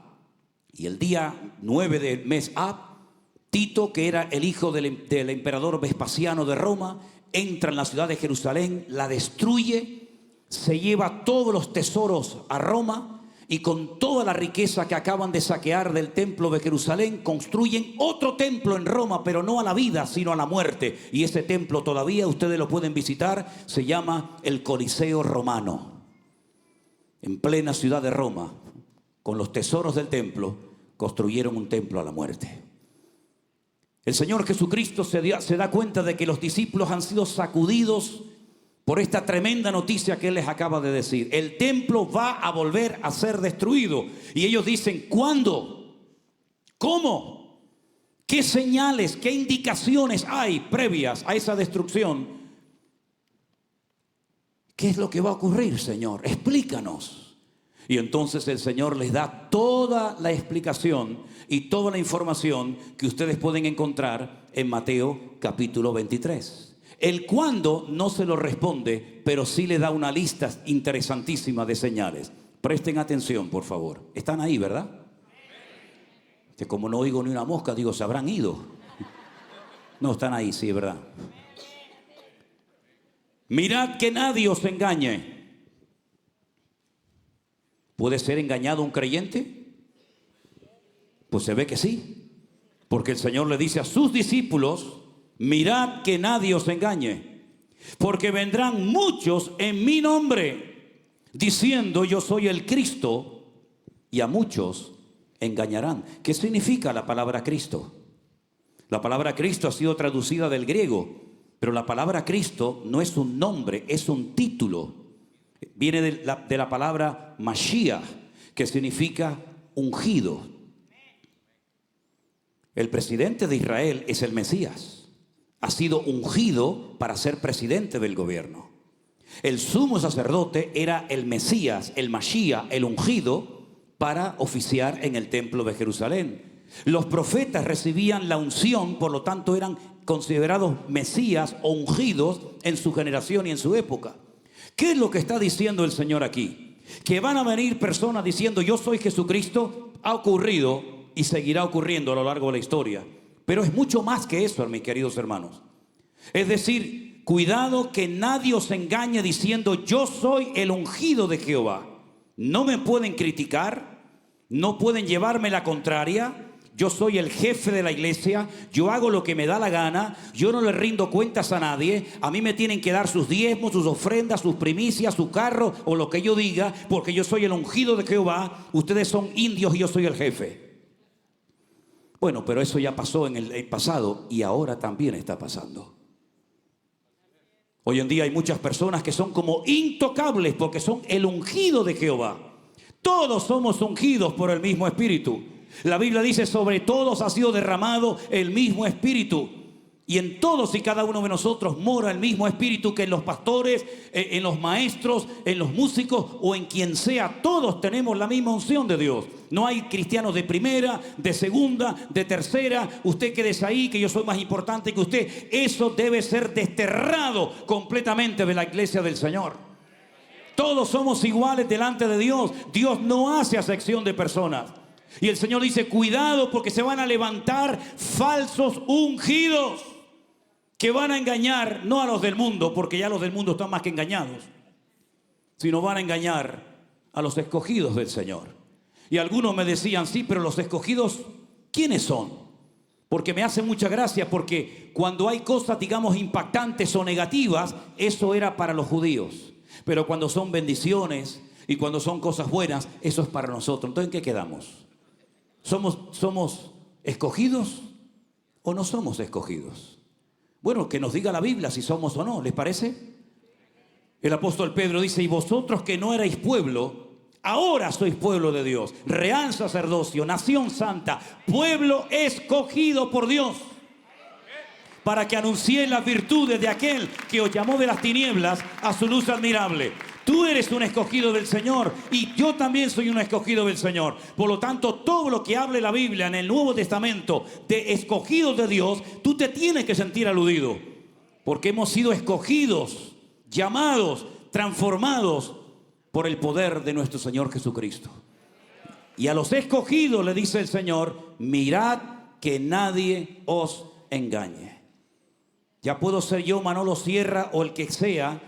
Y el día 9 del mes Ab, Tito, que era el hijo del emperador Vespasiano de Roma, entra en la ciudad de Jerusalén, la destruye, se lleva todos los tesoros a Roma y con toda la riqueza que acaban de saquear del templo de Jerusalén, construyen otro templo en Roma, pero no a la vida, sino a la muerte. Y ese templo todavía ustedes lo pueden visitar, se llama el Coliseo Romano, en plena ciudad de Roma. con los tesoros del templo, construyeron un templo a la muerte. El Señor Jesucristo se da cuenta de que los discípulos han sido sacudidos por esta tremenda noticia que Él les acaba de decir. El templo va a volver a ser destruido. Y ellos dicen, ¿cuándo? ¿Cómo? ¿Qué señales, qué indicaciones hay previas a esa destrucción? ¿Qué es lo que va a ocurrir, Señor? Explícanos. Y entonces el Señor les da toda la explicación y toda la información que ustedes pueden encontrar en Mateo capítulo 23. El cuándo no se lo responde, pero sí le da una lista interesantísima de señales. Presten atención, por favor. Están ahí, ¿verdad? Que como no oigo ni una mosca, digo, ¿se habrán ido? No, están ahí, sí, ¿verdad? Mirad que nadie os engañe. ¿Puede ser engañado un creyente? Pues se ve que sí. Porque el Señor le dice a sus discípulos, mirad que nadie os engañe, porque vendrán muchos en mi nombre, diciendo yo soy el Cristo, y a muchos engañarán. ¿Qué significa la palabra Cristo? La palabra Cristo ha sido traducida del griego, pero la palabra Cristo no es un nombre, es un título. Viene de la palabra Mashiach, que significa ungido. El presidente de Israel es el Mesías. Ha sido ungido para ser presidente del gobierno. El sumo sacerdote era el Mesías, el Mashiach, el ungido para oficiar en el templo de Jerusalén. Los profetas recibían la unción, por lo tanto eran considerados Mesías o ungidos en su generación y en su época. ¿Qué es lo que está diciendo el Señor aquí? Que van a venir personas diciendo yo soy Jesucristo. Ha ocurrido y seguirá ocurriendo a lo largo de la historia. Pero es mucho más que eso, mis queridos hermanos. Es decir, cuidado que nadie os engañe diciendo yo soy el ungido de Jehová. No me pueden criticar, no pueden llevarme la contraria. Yo soy el jefe de la iglesia, yo hago lo que me da la gana, yo no le rindo cuentas a nadie. A mí me tienen que dar sus diezmos, sus ofrendas, sus primicias, su carro o lo que yo diga, porque yo soy el ungido de Jehová. Ustedes son indios y yo soy el jefe. Bueno, pero eso ya pasó en el pasado y ahora también está pasando. Hoy en día hay muchas personas que son como intocables porque son el ungido de Jehová. Todos somos ungidos por el mismo Espíritu. La Biblia dice, sobre todos ha sido derramado el mismo Espíritu. Y en todos y cada uno de nosotros mora el mismo Espíritu que en los pastores, en los maestros, en los músicos o en quien sea. Todos tenemos la misma unción de Dios. No hay cristianos de primera, de segunda, de tercera. Usted quédese ahí, que yo soy más importante que usted. Eso debe ser desterrado completamente de la iglesia del Señor. Todos somos iguales delante de Dios. Dios no hace acepción de personas. Y el Señor dice, cuidado porque se van a levantar falsos ungidos que van a engañar, no a los del mundo, porque ya los del mundo están más que engañados, sino van a engañar a los escogidos del Señor. Y algunos me decían, sí, pero los escogidos, ¿quiénes son? Porque me hace mucha gracia, porque cuando hay cosas, digamos, impactantes o negativas, eso era para los judíos. Pero cuando son bendiciones y cuando son cosas buenas, eso es para nosotros. Entonces, ¿en qué quedamos? ¿Somos escogidos o no somos escogidos? Bueno, que nos diga la Biblia si somos o no, ¿les parece? El apóstol Pedro dice, y vosotros que no erais pueblo, ahora sois pueblo de Dios, real sacerdocio, nación santa, pueblo escogido por Dios, para que anunciéis las virtudes de aquel que os llamó de las tinieblas a su luz admirable. Tú eres un escogido del Señor y yo también soy un escogido del Señor. Por lo tanto, todo lo que hable la Biblia en el Nuevo Testamento de escogidos de Dios, tú te tienes que sentir aludido. Porque hemos sido escogidos, llamados, transformados por el poder de nuestro Señor Jesucristo. Y a los escogidos le dice el Señor, mirad que nadie os engañe. Ya puedo ser yo, Manolo Sierra, o el que sea.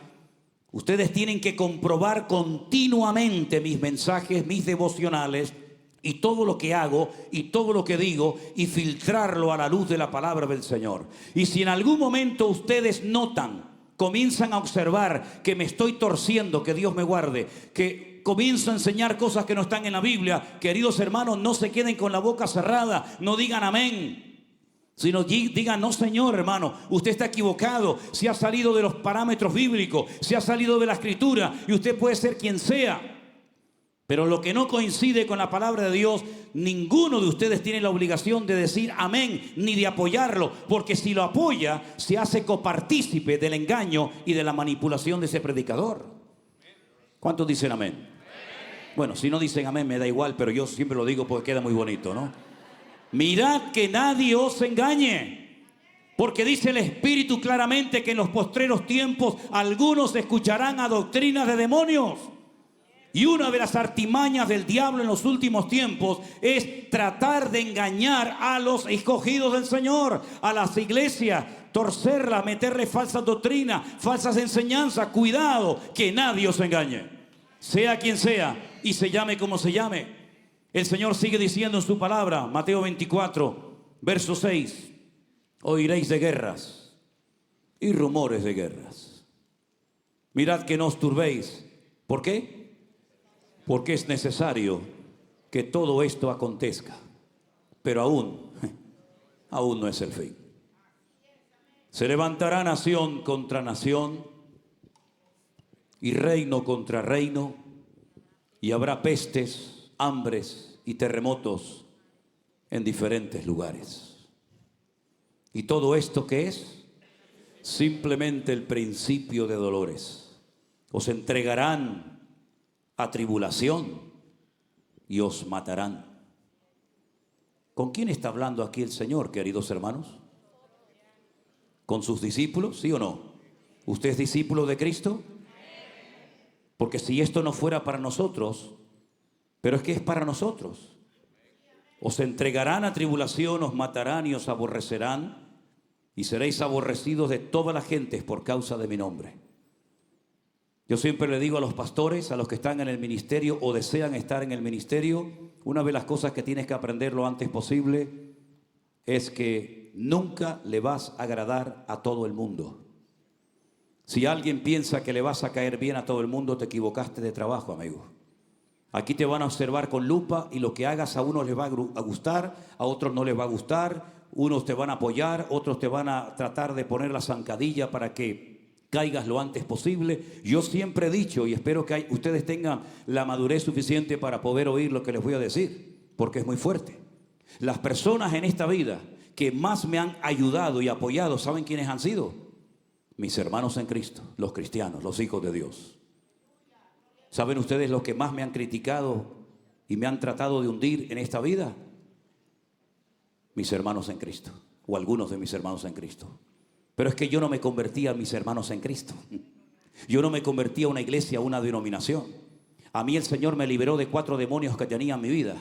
Ustedes tienen que comprobar continuamente mis mensajes, mis devocionales y todo lo que hago y todo lo que digo y filtrarlo a la luz de la palabra del Señor. Y si en algún momento ustedes notan, comienzan a observar que me estoy torciendo, que Dios me guarde, que comienzo a enseñar cosas que no están en la Biblia, queridos hermanos, no se queden con la boca cerrada, no digan amén. Sino digan, no señor hermano, usted está equivocado, se ha salido de los parámetros bíblicos, se ha salido de la escritura y usted puede ser quien sea. Pero lo que no coincide con la palabra de Dios, ninguno de ustedes tiene la obligación de decir amén ni de apoyarlo, porque si lo apoya se hace copartícipe del engaño y de la manipulación de ese predicador. ¿Cuántos dicen amén? Bueno, si no dicen amén me da igual, pero yo siempre lo digo porque queda muy bonito, ¿no? Mirad que nadie os engañe, porque dice el Espíritu claramente que en los postreros tiempos algunos escucharán a doctrinas de demonios. Y una de las artimañas del diablo en los últimos tiempos es tratar de engañar a los escogidos del Señor, a las iglesias, torcerlas, meterle falsas doctrinas, falsas enseñanzas. Cuidado, que nadie os engañe, sea quien sea y se llame como se llame. El Señor sigue diciendo en su palabra, Mateo 24, verso 6, oiréis de guerras y rumores de guerras. Mirad que no os turbéis. ¿Por qué? Porque es necesario que todo esto acontezca. Pero aún no es el fin. Se levantará nación contra nación y reino contra reino, y habrá pestes, hambres y terremotos en diferentes lugares. ¿Y todo esto qué es? Simplemente el principio de dolores. Os entregarán a tribulación y os matarán. ¿Con quién está hablando aquí el Señor, queridos hermanos? ¿Con sus discípulos, sí o no? ¿Usted es discípulo de Cristo? Porque si esto no fuera para nosotros, pero es que es para nosotros. Os entregarán a tribulación, os matarán y os aborrecerán, y seréis aborrecidos de todas las gentes por causa de mi nombre. Yo siempre le digo a los pastores, a los que están en el ministerio o desean estar en el ministerio, una de las cosas que tienes que aprender lo antes posible es que nunca le vas a agradar a todo el mundo. Si alguien piensa que le vas a caer bien a todo el mundo, te equivocaste de trabajo, amigo. Aquí te van a observar con lupa y lo que hagas a unos les va a gustar, a otros no les va a gustar, unos te van a apoyar, otros te van a tratar de poner la zancadilla para que caigas lo antes posible. Yo siempre he dicho, y espero que ustedes tengan la madurez suficiente para poder oír lo que les voy a decir, porque es muy fuerte. Las personas en esta vida que más me han ayudado y apoyado, ¿saben quiénes han sido? Mis hermanos en Cristo, los cristianos, los hijos de Dios. ¿Saben ustedes los que más me han criticado y me han tratado de hundir en esta vida? Mis hermanos en Cristo, o algunos de mis hermanos en Cristo. Pero es que yo no me convertí a mis hermanos en Cristo. Yo no me convertí a una iglesia, a una denominación. A mí el Señor me liberó de 4 demonios que tenía en mi vida.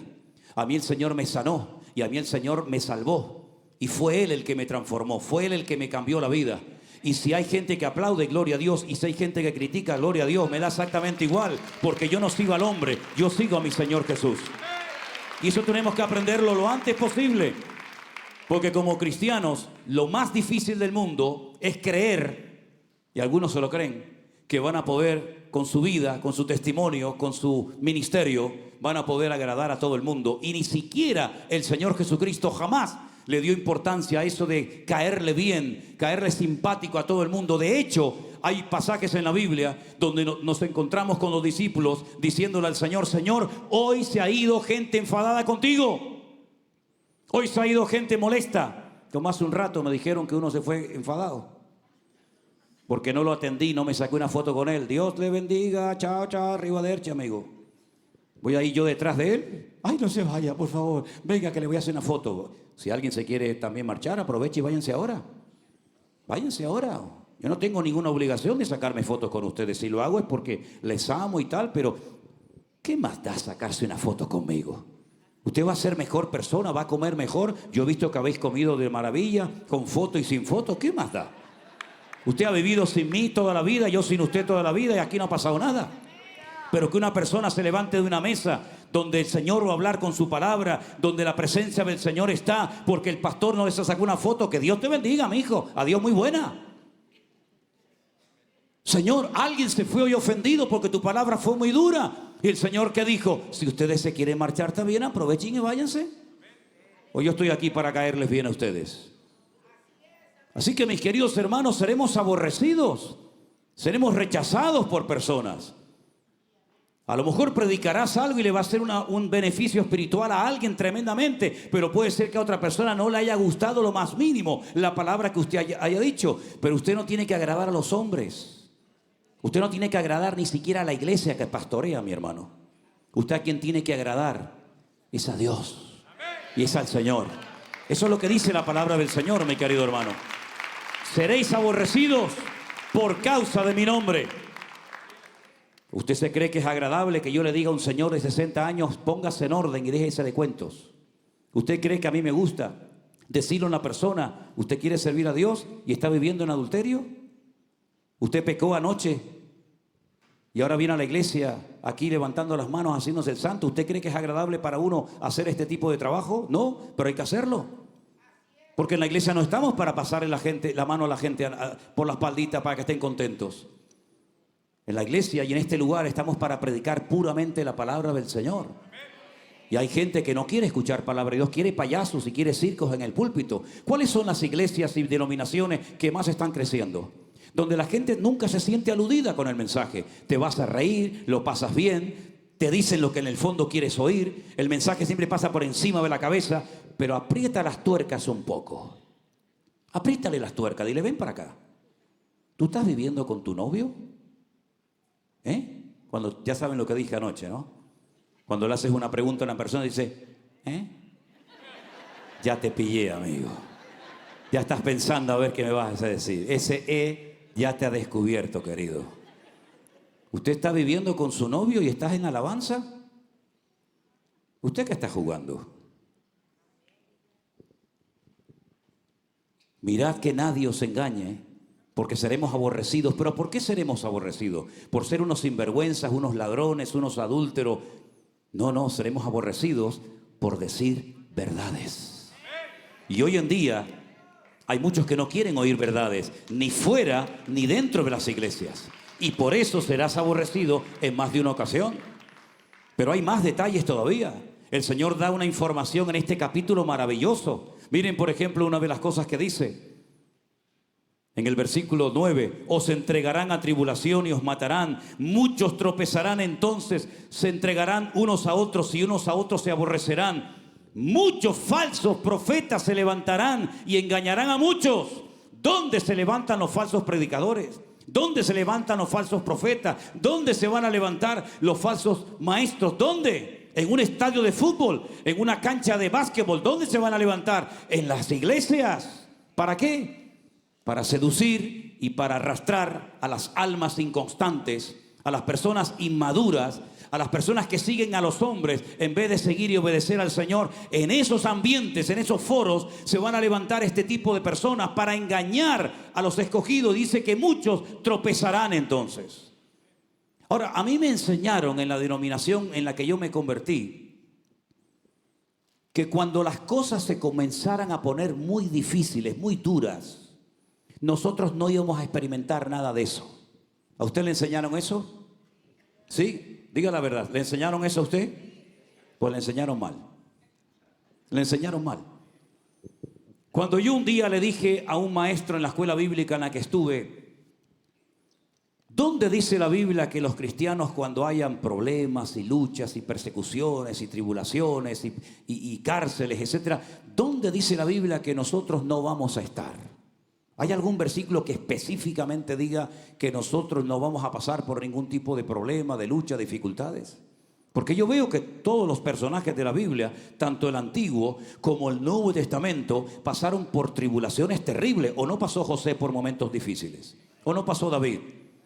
A mí el Señor me sanó y a mí el Señor me salvó. Y fue Él el que me transformó, fue Él el que me cambió la vida. Y si hay gente que aplaude, gloria a Dios. Y si hay gente que critica, gloria a Dios. Me da exactamente igual, porque yo no sigo al hombre, yo sigo a mi Señor Jesús. Y eso tenemos que aprenderlo lo antes posible. Porque como cristianos, lo más difícil del mundo es creer, y algunos se lo creen, que van a poder con su vida, con su testimonio, con su ministerio, van a poder agradar a todo el mundo. Y ni siquiera el Señor Jesucristo jamás le dio importancia a eso de caerle bien, caerle simpático a todo el mundo. De hecho, hay pasajes en la Biblia donde nos encontramos con los discípulos diciéndole al Señor: Señor, hoy se ha ido gente enfadada contigo. Hoy se ha ido gente molesta. Como hace un rato me dijeron que uno se fue enfadado porque no lo atendí, no me saqué una foto con él. Dios le bendiga, chao, chao, arrivederci, amigo. Voy a ir yo detrás de él. Ay, no se vaya, por favor. Venga, que le voy a hacer una foto. Si alguien se quiere también marchar, aproveche y váyanse ahora. Váyanse ahora. Yo no tengo ninguna obligación de sacarme fotos con ustedes. Si lo hago es porque les amo y tal, pero ¿qué más da sacarse una foto conmigo? Usted va a ser mejor persona, va a comer mejor. Yo he visto que habéis comido de maravilla, con foto y sin foto. ¿Qué más da? Usted ha vivido sin mí toda la vida, yo sin usted toda la vida, y aquí no ha pasado nada. Pero que una persona se levante de una mesa donde el Señor va a hablar con su palabra, donde la presencia del Señor está, porque el pastor no les sacó una foto. Que Dios te bendiga, mi hijo. Adiós, muy buena. Señor, alguien se fue hoy ofendido porque tu palabra fue muy dura. Y el Señor que dijo, si ustedes se quieren marchar también, aprovechen y váyanse. O yo estoy aquí para caerles bien a ustedes. Así que mis queridos hermanos, seremos aborrecidos, seremos rechazados por personas. A lo mejor predicarás algo y le va a hacer un beneficio espiritual a alguien tremendamente, pero puede ser que a otra persona no le haya gustado lo más mínimo la palabra que usted haya dicho. Pero usted no tiene que agradar a los hombres. Usted no tiene que agradar ni siquiera a la iglesia que pastorea, mi hermano. Usted a quien tiene que agradar es a Dios y es al Señor. Eso es lo que dice la palabra del Señor, mi querido hermano. Seréis aborrecidos por causa de mi nombre. ¿Usted se cree que es agradable que yo le diga a un señor de 60 años, póngase en orden y déjese de cuentos? ¿Usted cree que a mí me gusta decirle a una persona, usted quiere servir a Dios y está viviendo en adulterio? ¿Usted pecó anoche y ahora viene a la iglesia aquí levantando las manos, haciéndose el santo? ¿Usted cree que es agradable para uno hacer este tipo de trabajo? No, pero hay que hacerlo. Porque en la iglesia no estamos para pasarle la mano a la gente por la espaldita para que estén contentos. En la iglesia y en este lugar estamos para predicar puramente la palabra del Señor. Y hay gente que no quiere escuchar palabra de Dios, quiere payasos y quiere circos en el púlpito. ¿Cuáles son las iglesias y denominaciones que más están creciendo? Donde la gente nunca se siente aludida con el mensaje. Te vas a reír, lo pasas bien, te dicen lo que en el fondo quieres oír. El mensaje siempre pasa por encima de la cabeza, pero aprieta las tuercas un poco. Apriétale las tuercas, dile, ven para acá. ¿Tú estás viviendo con tu novio? Cuando ya saben lo que dije anoche, ¿no? Cuando le haces una pregunta a una persona dice, ya te pillé, amigo. Ya estás pensando a ver qué me vas a decir. Ese ya te ha descubierto, querido. ¿Usted está viviendo con su novio y estás en alabanza? ¿Usted qué está jugando? Mirad que nadie os engañe, porque seremos aborrecidos. ¿Pero por qué seremos aborrecidos? ¿Por ser unos sinvergüenzas, unos ladrones, unos adúlteros? No, seremos aborrecidos por decir verdades. Y hoy en día hay muchos que no quieren oír verdades, ni fuera ni dentro de las iglesias. Y por eso serás aborrecido en más de una ocasión. Pero hay más detalles todavía. El Señor da una información en este capítulo maravilloso. Miren, por ejemplo, una de las cosas que dice. En el versículo 9, os entregarán a tribulación y os matarán. Muchos tropezarán entonces, se entregarán unos a otros y unos a otros se aborrecerán. Muchos falsos profetas se levantarán y engañarán a muchos. ¿Dónde se levantan los falsos predicadores? ¿Dónde se levantan los falsos profetas? ¿Dónde se van a levantar los falsos maestros? ¿Dónde? ¿En un estadio de fútbol? ¿En una cancha de básquetbol? ¿Dónde se van a levantar? En las iglesias. ¿Para qué? Para seducir y para arrastrar a las almas inconstantes, a las personas inmaduras, a las personas que siguen a los hombres en vez de seguir y obedecer al Señor. En esos ambientes, en esos foros, se van a levantar este tipo de personas para engañar a los escogidos. Dice que muchos tropezarán entonces. Ahora, a mí me enseñaron en la denominación en la que yo me convertí que cuando las cosas se comenzaran a poner muy difíciles, muy duras, nosotros no íbamos a experimentar nada de eso. ¿A usted le enseñaron eso? ¿Sí? Diga la verdad. ¿Le enseñaron eso a usted? Pues le enseñaron mal. Le enseñaron mal. Cuando yo un día le dije a un maestro en la escuela bíblica en la que estuve, ¿dónde dice la Biblia que los cristianos cuando hayan problemas y luchas y persecuciones y tribulaciones y cárceles, etcétera, ¿dónde dice la Biblia que nosotros no vamos a estar? ¿Hay algún versículo que específicamente diga que nosotros no vamos a pasar por ningún tipo de problema, de lucha, de dificultades? Porque yo veo que todos los personajes de la Biblia, tanto el Antiguo como el Nuevo Testamento, pasaron por tribulaciones terribles. ¿O no pasó José por momentos difíciles? ¿O no pasó David?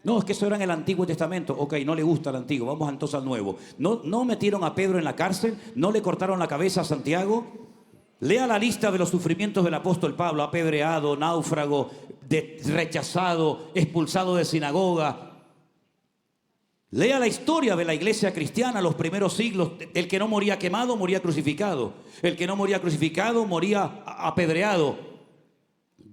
No, es que eso era en el Antiguo Testamento. Ok, no le gusta el Antiguo, vamos entonces al Nuevo. ¿No metieron a Pedro en la cárcel? ¿No le cortaron la cabeza a Santiago? Lea la lista de los sufrimientos del apóstol Pablo: apedreado, náufrago, rechazado, expulsado de sinagoga. Lea la historia de la iglesia cristiana, los primeros siglos. El que no moría quemado, moría crucificado. El que no moría crucificado, moría apedreado.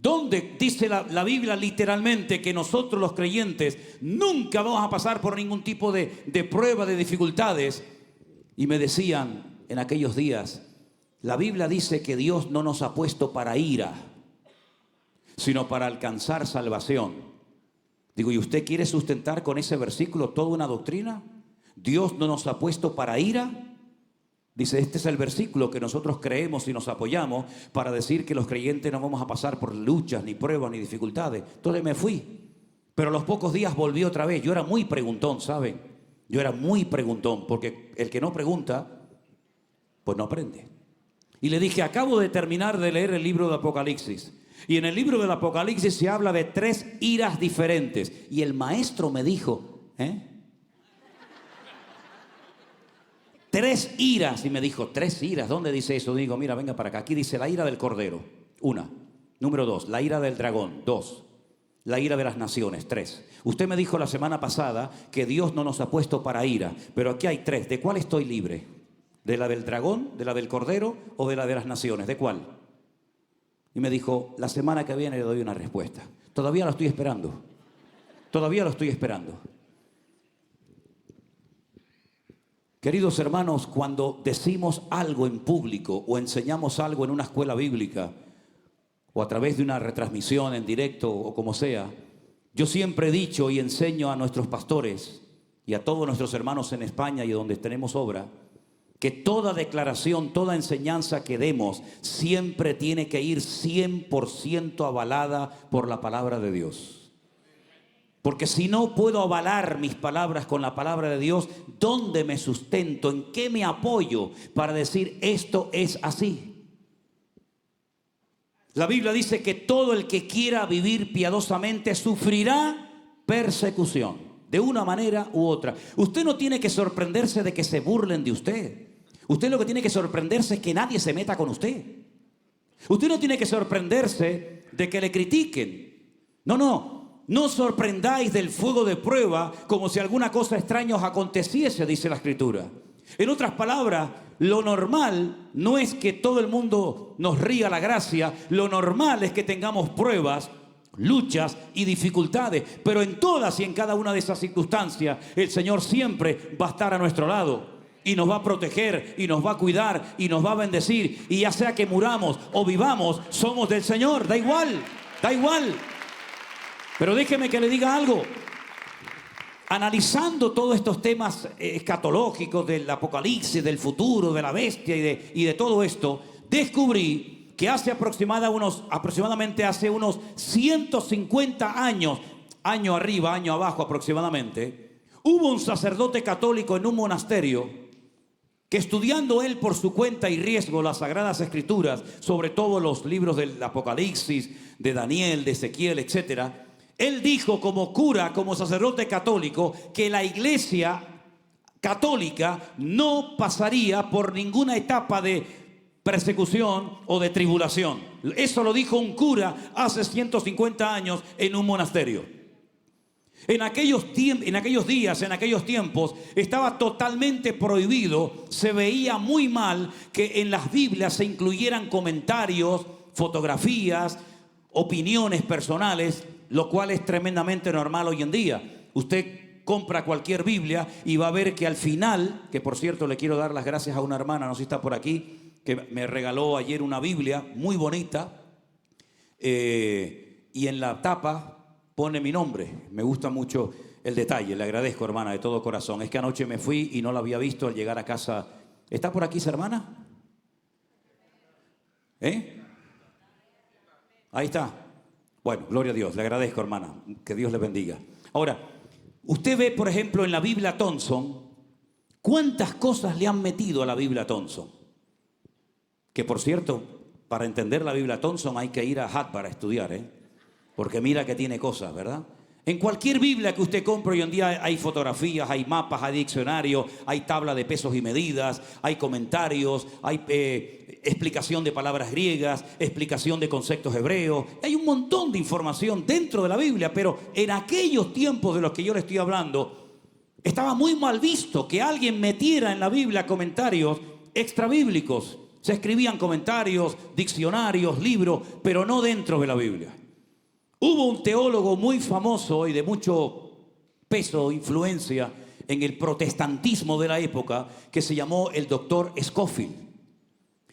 ¿Dónde dice la Biblia literalmente que nosotros los creyentes nunca vamos a pasar por ningún tipo de prueba, de dificultades? Y me decían en aquellos días, la Biblia dice que Dios no nos ha puesto para ira, sino para alcanzar salvación. Digo, ¿y usted quiere sustentar con ese versículo toda una doctrina? Dios no nos ha puesto para ira. Dice, este es el versículo que nosotros creemos y nos apoyamos para decir que los creyentes no vamos a pasar por luchas, ni pruebas, ni dificultades. Entonces me fui. Pero a los pocos días volví otra vez. Yo era muy preguntón, ¿saben? Yo era muy preguntón, porque el que no pregunta, pues no aprende. Y le dije, acabo de terminar de leer el libro de Apocalipsis. Y en el libro del Apocalipsis se habla de 3 iras diferentes. Y el maestro me dijo, 3 iras. Y me dijo, 3 iras, ¿dónde dice eso? Digo, mira, venga para acá. Aquí dice la ira del cordero, 1. Número 2, la ira del dragón, 2. La ira de las naciones, 3. Usted me dijo la semana pasada que Dios no nos ha puesto para ira, pero aquí hay 3. ¿De cuál estoy libre? ¿De la del dragón, de la del cordero o de la de las naciones? ¿De cuál? Y me dijo, la semana que viene le doy una respuesta. Todavía lo estoy esperando. Todavía lo estoy esperando. Queridos hermanos, cuando decimos algo en público o enseñamos algo en una escuela bíblica o a través de una retransmisión en directo o como sea, yo siempre he dicho y enseño a nuestros pastores y a todos nuestros hermanos en España y donde tenemos obra, que toda declaración, toda enseñanza que demos siempre tiene que ir 100% avalada por la palabra de Dios. Porque si no puedo avalar mis palabras con la palabra de Dios, ¿dónde me sustento? ¿En qué me apoyo para decir esto es así? La Biblia dice que todo el que quiera vivir piadosamente sufrirá persecución, de una manera u otra. Usted no tiene que sorprenderse de que se burlen de usted. Usted lo que tiene que sorprenderse es que nadie se meta con usted. Usted no tiene que sorprenderse de que le critiquen. No sorprendáis del fuego de prueba como si alguna cosa extraña os aconteciese, dice la Escritura. En otras palabras, lo normal no es que todo el mundo nos ría la gracia, lo normal es que tengamos pruebas, luchas y dificultades, pero en todas y en cada una de esas circunstancias el Señor siempre va a estar a nuestro lado y nos va a proteger y nos va a cuidar y nos va a bendecir, y ya sea que muramos o vivamos, somos del Señor, da igual. Pero déjeme que le diga algo. Analizando todos estos temas escatológicos del Apocalipsis, del futuro, de la bestia y de todo esto, descubrí que hace aproximadamente hace unos 150 años, año arriba, año abajo aproximadamente, hubo un sacerdote católico en un monasterio que, estudiando él por su cuenta y riesgo las Sagradas Escrituras, sobre todo los libros del Apocalipsis, de Daniel, de Ezequiel, etcétera, él dijo como cura, como sacerdote católico, que la iglesia católica no pasaría por ninguna etapa de persecución o de tribulación. Eso lo dijo un cura hace 150 años en un monasterio. En aquellos días, en aquellos tiempos, estaba totalmente prohibido, se veía muy mal que en las Biblias se incluyeran comentarios, fotografías, opiniones personales, lo cual es tremendamente normal hoy en día. Usted compra cualquier Biblia y va a ver que al final, que por cierto le quiero dar las gracias a una hermana, no sé si está por aquí, que me regaló ayer una Biblia muy bonita, y en la tapa pone mi nombre. Me gusta mucho el detalle, le agradezco, hermana, de todo corazón. Es que anoche me fui y no la había visto al llegar a casa. ¿Está por aquí esa hermana? Ahí está. Bueno, gloria a Dios, le agradezco, hermana, que Dios le bendiga. Ahora, usted ve, por ejemplo, en la Biblia Thompson, cuántas cosas le han metido a la Biblia Thompson. Que, por cierto, para entender la Biblia Thompson hay que ir a Harvard a estudiar, porque mira que tiene cosas, ¿verdad? En cualquier Biblia que usted compre hoy en día hay fotografías, hay mapas, hay diccionarios, hay tabla de pesos y medidas, hay comentarios, hay explicación de palabras griegas, explicación de conceptos hebreos. Hay un montón de información dentro de la Biblia, pero en aquellos tiempos de los que yo le estoy hablando, estaba muy mal visto que alguien metiera en la Biblia comentarios extrabíblicos. Se escribían comentarios, diccionarios, libros, pero no dentro de la Biblia. Hubo un teólogo muy famoso y de mucho peso, influencia en el protestantismo de la época, que se llamó el doctor Scofield.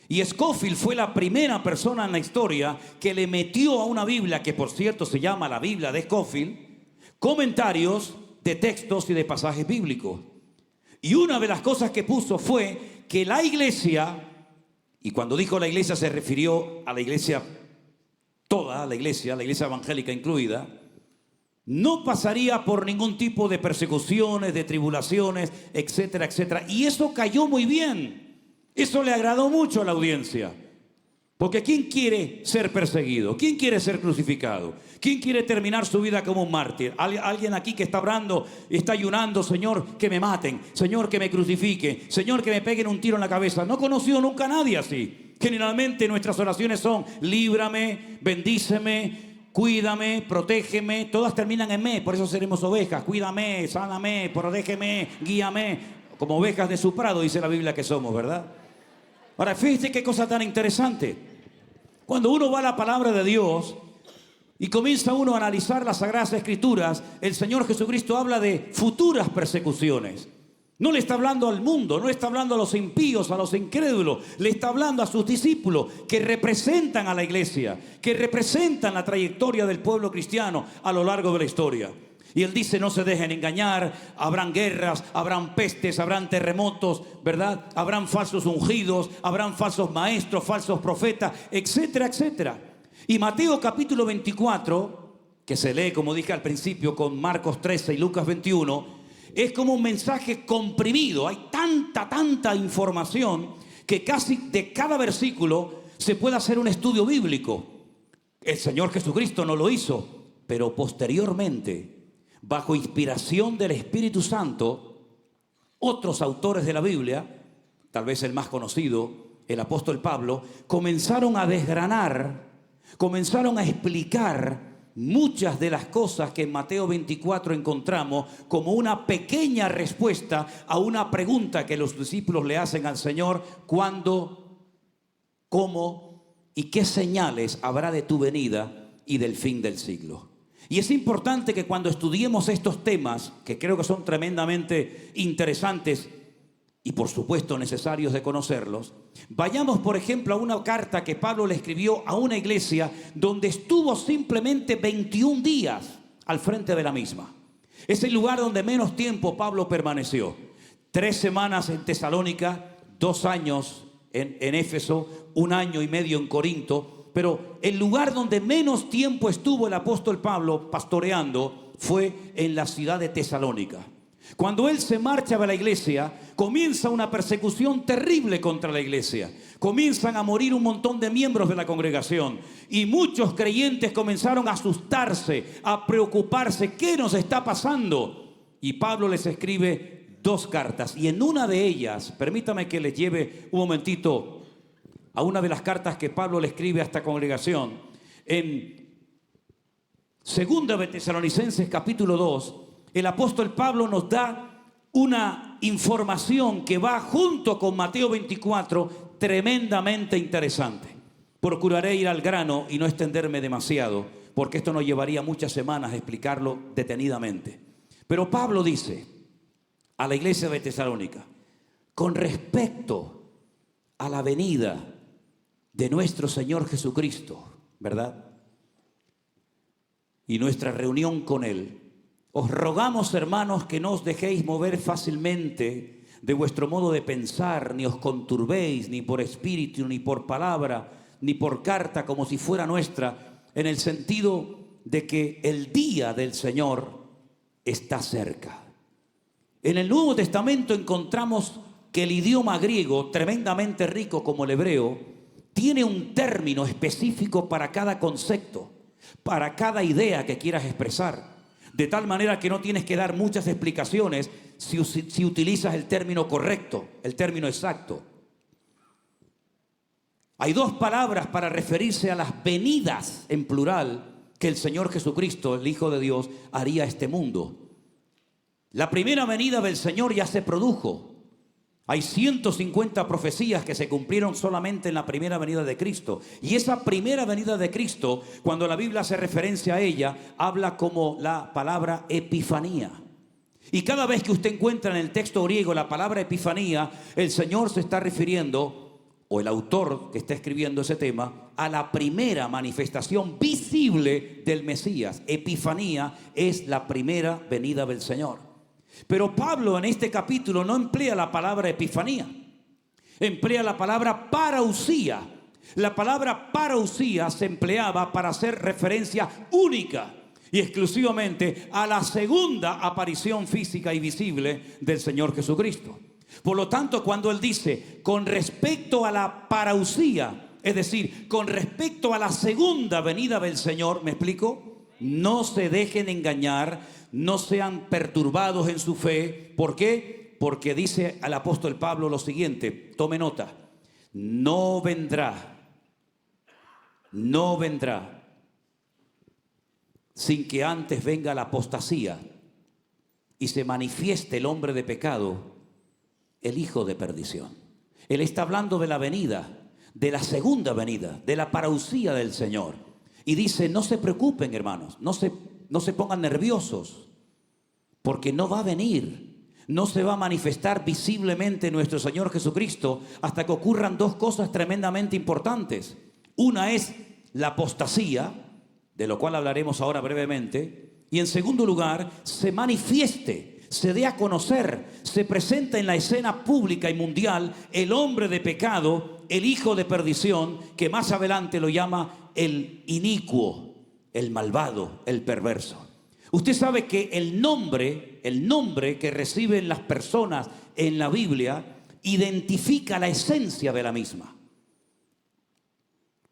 Y Scofield fue la primera persona en la historia que le metió a una Biblia, que por cierto se llama la Biblia de Scofield, comentarios de textos y de pasajes bíblicos. Y una de las cosas que puso fue que la iglesia, y cuando dijo la iglesia se refirió a la iglesia, toda la iglesia evangélica incluida, no pasaría por ningún tipo de persecuciones, de tribulaciones, etcétera, etcétera. Y eso cayó muy bien. Eso le agradó mucho a la audiencia. Porque ¿quién quiere ser perseguido? ¿Quién quiere ser crucificado? ¿Quién quiere terminar su vida como un mártir? Alguien aquí que está orando, está ayunando: Señor, que me maten, Señor, que me crucifiquen, Señor, que me peguen un tiro en la cabeza. No conoció nunca a nadie así. Generalmente nuestras oraciones son: líbrame, bendíceme, cuídame, protégeme. Todas terminan en me, por eso seremos ovejas. Cuídame, sáname, protégeme, guíame. Como ovejas de su prado, dice la Biblia que somos, ¿verdad? Ahora, fíjate qué cosa tan interesante. Cuando uno va a la palabra de Dios y comienza uno a analizar las Sagradas Escrituras, el Señor Jesucristo habla de futuras persecuciones. No le está hablando al mundo, no le está hablando a los impíos, a los incrédulos. Le está hablando a sus discípulos que representan a la iglesia, que representan la trayectoria del pueblo cristiano a lo largo de la historia. Y él dice: no se dejen engañar, habrán guerras, habrán pestes, habrán terremotos, ¿verdad? Habrán falsos ungidos, habrán falsos maestros, falsos profetas, etcétera, etcétera. Y Mateo capítulo 24, que se lee, como dije al principio, con Marcos 13 y Lucas 21, es como un mensaje comprimido. Hay tanta información que casi de cada versículo se puede hacer un estudio bíblico. El Señor Jesucristo no lo hizo, pero posteriormente, bajo inspiración del Espíritu Santo, otros autores de la Biblia, tal vez el más conocido, el apóstol Pablo, comenzaron a desgranar, comenzaron a explicar muchas de las cosas que en Mateo 24 encontramos como una pequeña respuesta a una pregunta que los discípulos le hacen al Señor: ¿cuándo, cómo y qué señales habrá de tu venida y del fin del siglo? Y es importante que cuando estudiemos estos temas, que creo que son tremendamente interesantes y por supuesto necesarios de conocerlos, vayamos por ejemplo a una carta que Pablo le escribió a una iglesia donde estuvo simplemente 21 días al frente de la misma. Es el lugar donde menos tiempo Pablo permaneció. 3 semanas en Tesalónica, 2 años en Éfeso, 1 año y medio en Corinto. Pero el lugar donde menos tiempo estuvo el apóstol Pablo pastoreando fue en la ciudad de Tesalónica. Cuando él se marcha de la iglesia, comienza una persecución terrible contra la iglesia. Comienzan a morir un montón de miembros de la congregación. Y muchos creyentes comenzaron a asustarse, a preocuparse. ¿Qué nos está pasando? Y Pablo les escribe 2 cartas. Y en una de ellas, permítame que les lleve un momentito a una de las cartas que Pablo le escribe a esta congregación. En 2 de Tesalonicenses capítulo 2, el apóstol Pablo nos da una información que va junto con Mateo 24, tremendamente interesante. Procuraré ir al grano y no extenderme demasiado, porque esto nos llevaría muchas semanas a explicarlo detenidamente. Pero Pablo dice a la iglesia de Tesalónica: con respecto a la venida de nuestro Señor Jesucristo, ¿verdad? Y nuestra reunión con Él, os rogamos, hermanos, que no os dejéis mover fácilmente de vuestro modo de pensar, ni os conturbéis, ni por espíritu, ni por palabra, ni por carta, como si fuera nuestra, en el sentido de que el día del Señor está cerca. En el Nuevo Testamento encontramos que el idioma griego, tremendamente rico como el hebreo, tiene un término específico para cada concepto, para cada idea que quieras expresar. De tal manera que no tienes que dar muchas explicaciones si utilizas el término correcto, el término exacto. Hay 2 palabras para referirse a las venidas en plural que el Señor Jesucristo, el Hijo de Dios, haría a este mundo. La primera venida del Señor ya se produjo Hay 150 profecías que se cumplieron solamente en la primera venida de Cristo. Y esa primera venida de Cristo, cuando la Biblia hace referencia a ella, habla como la palabra epifanía. Y cada vez que usted encuentra en el texto griego la palabra epifanía, el Señor se está refiriendo, o el autor que está escribiendo ese tema, a la primera manifestación visible del Mesías. Epifanía es la primera venida del Señor. Pero Pablo en este capítulo no emplea la palabra epifanía, emplea la palabra parousia. La palabra parousia se empleaba para hacer referencia única y exclusivamente a la segunda aparición física y visible del Señor Jesucristo. Por lo tanto, cuando él dice con respecto a la parousia, es decir, con respecto a la segunda venida del Señor, ¿me explico? No se dejen engañar, no sean perturbados en su fe. ¿Por qué? Porque dice al apóstol Pablo lo siguiente, tome nota: no vendrá sin que antes venga la apostasía y se manifieste el hombre de pecado, el hijo de perdición. Él está hablando de la venida, de la segunda venida, de la parousia del Señor. Y dice, no se preocupen, hermanos, no se pongan nerviosos, porque no va a venir, no se va a manifestar visiblemente nuestro Señor Jesucristo hasta que ocurran dos cosas tremendamente importantes. Una es la apostasía, de lo cual hablaremos ahora brevemente, y en segundo lugar, se manifieste, se dé a conocer, se presenta en la escena pública y mundial el hombre de pecado, el hijo de perdición, que más adelante lo llama el inicuo, el malvado, el perverso. Usted sabe que el nombre que reciben las personas en la Biblia identifica la esencia de la misma.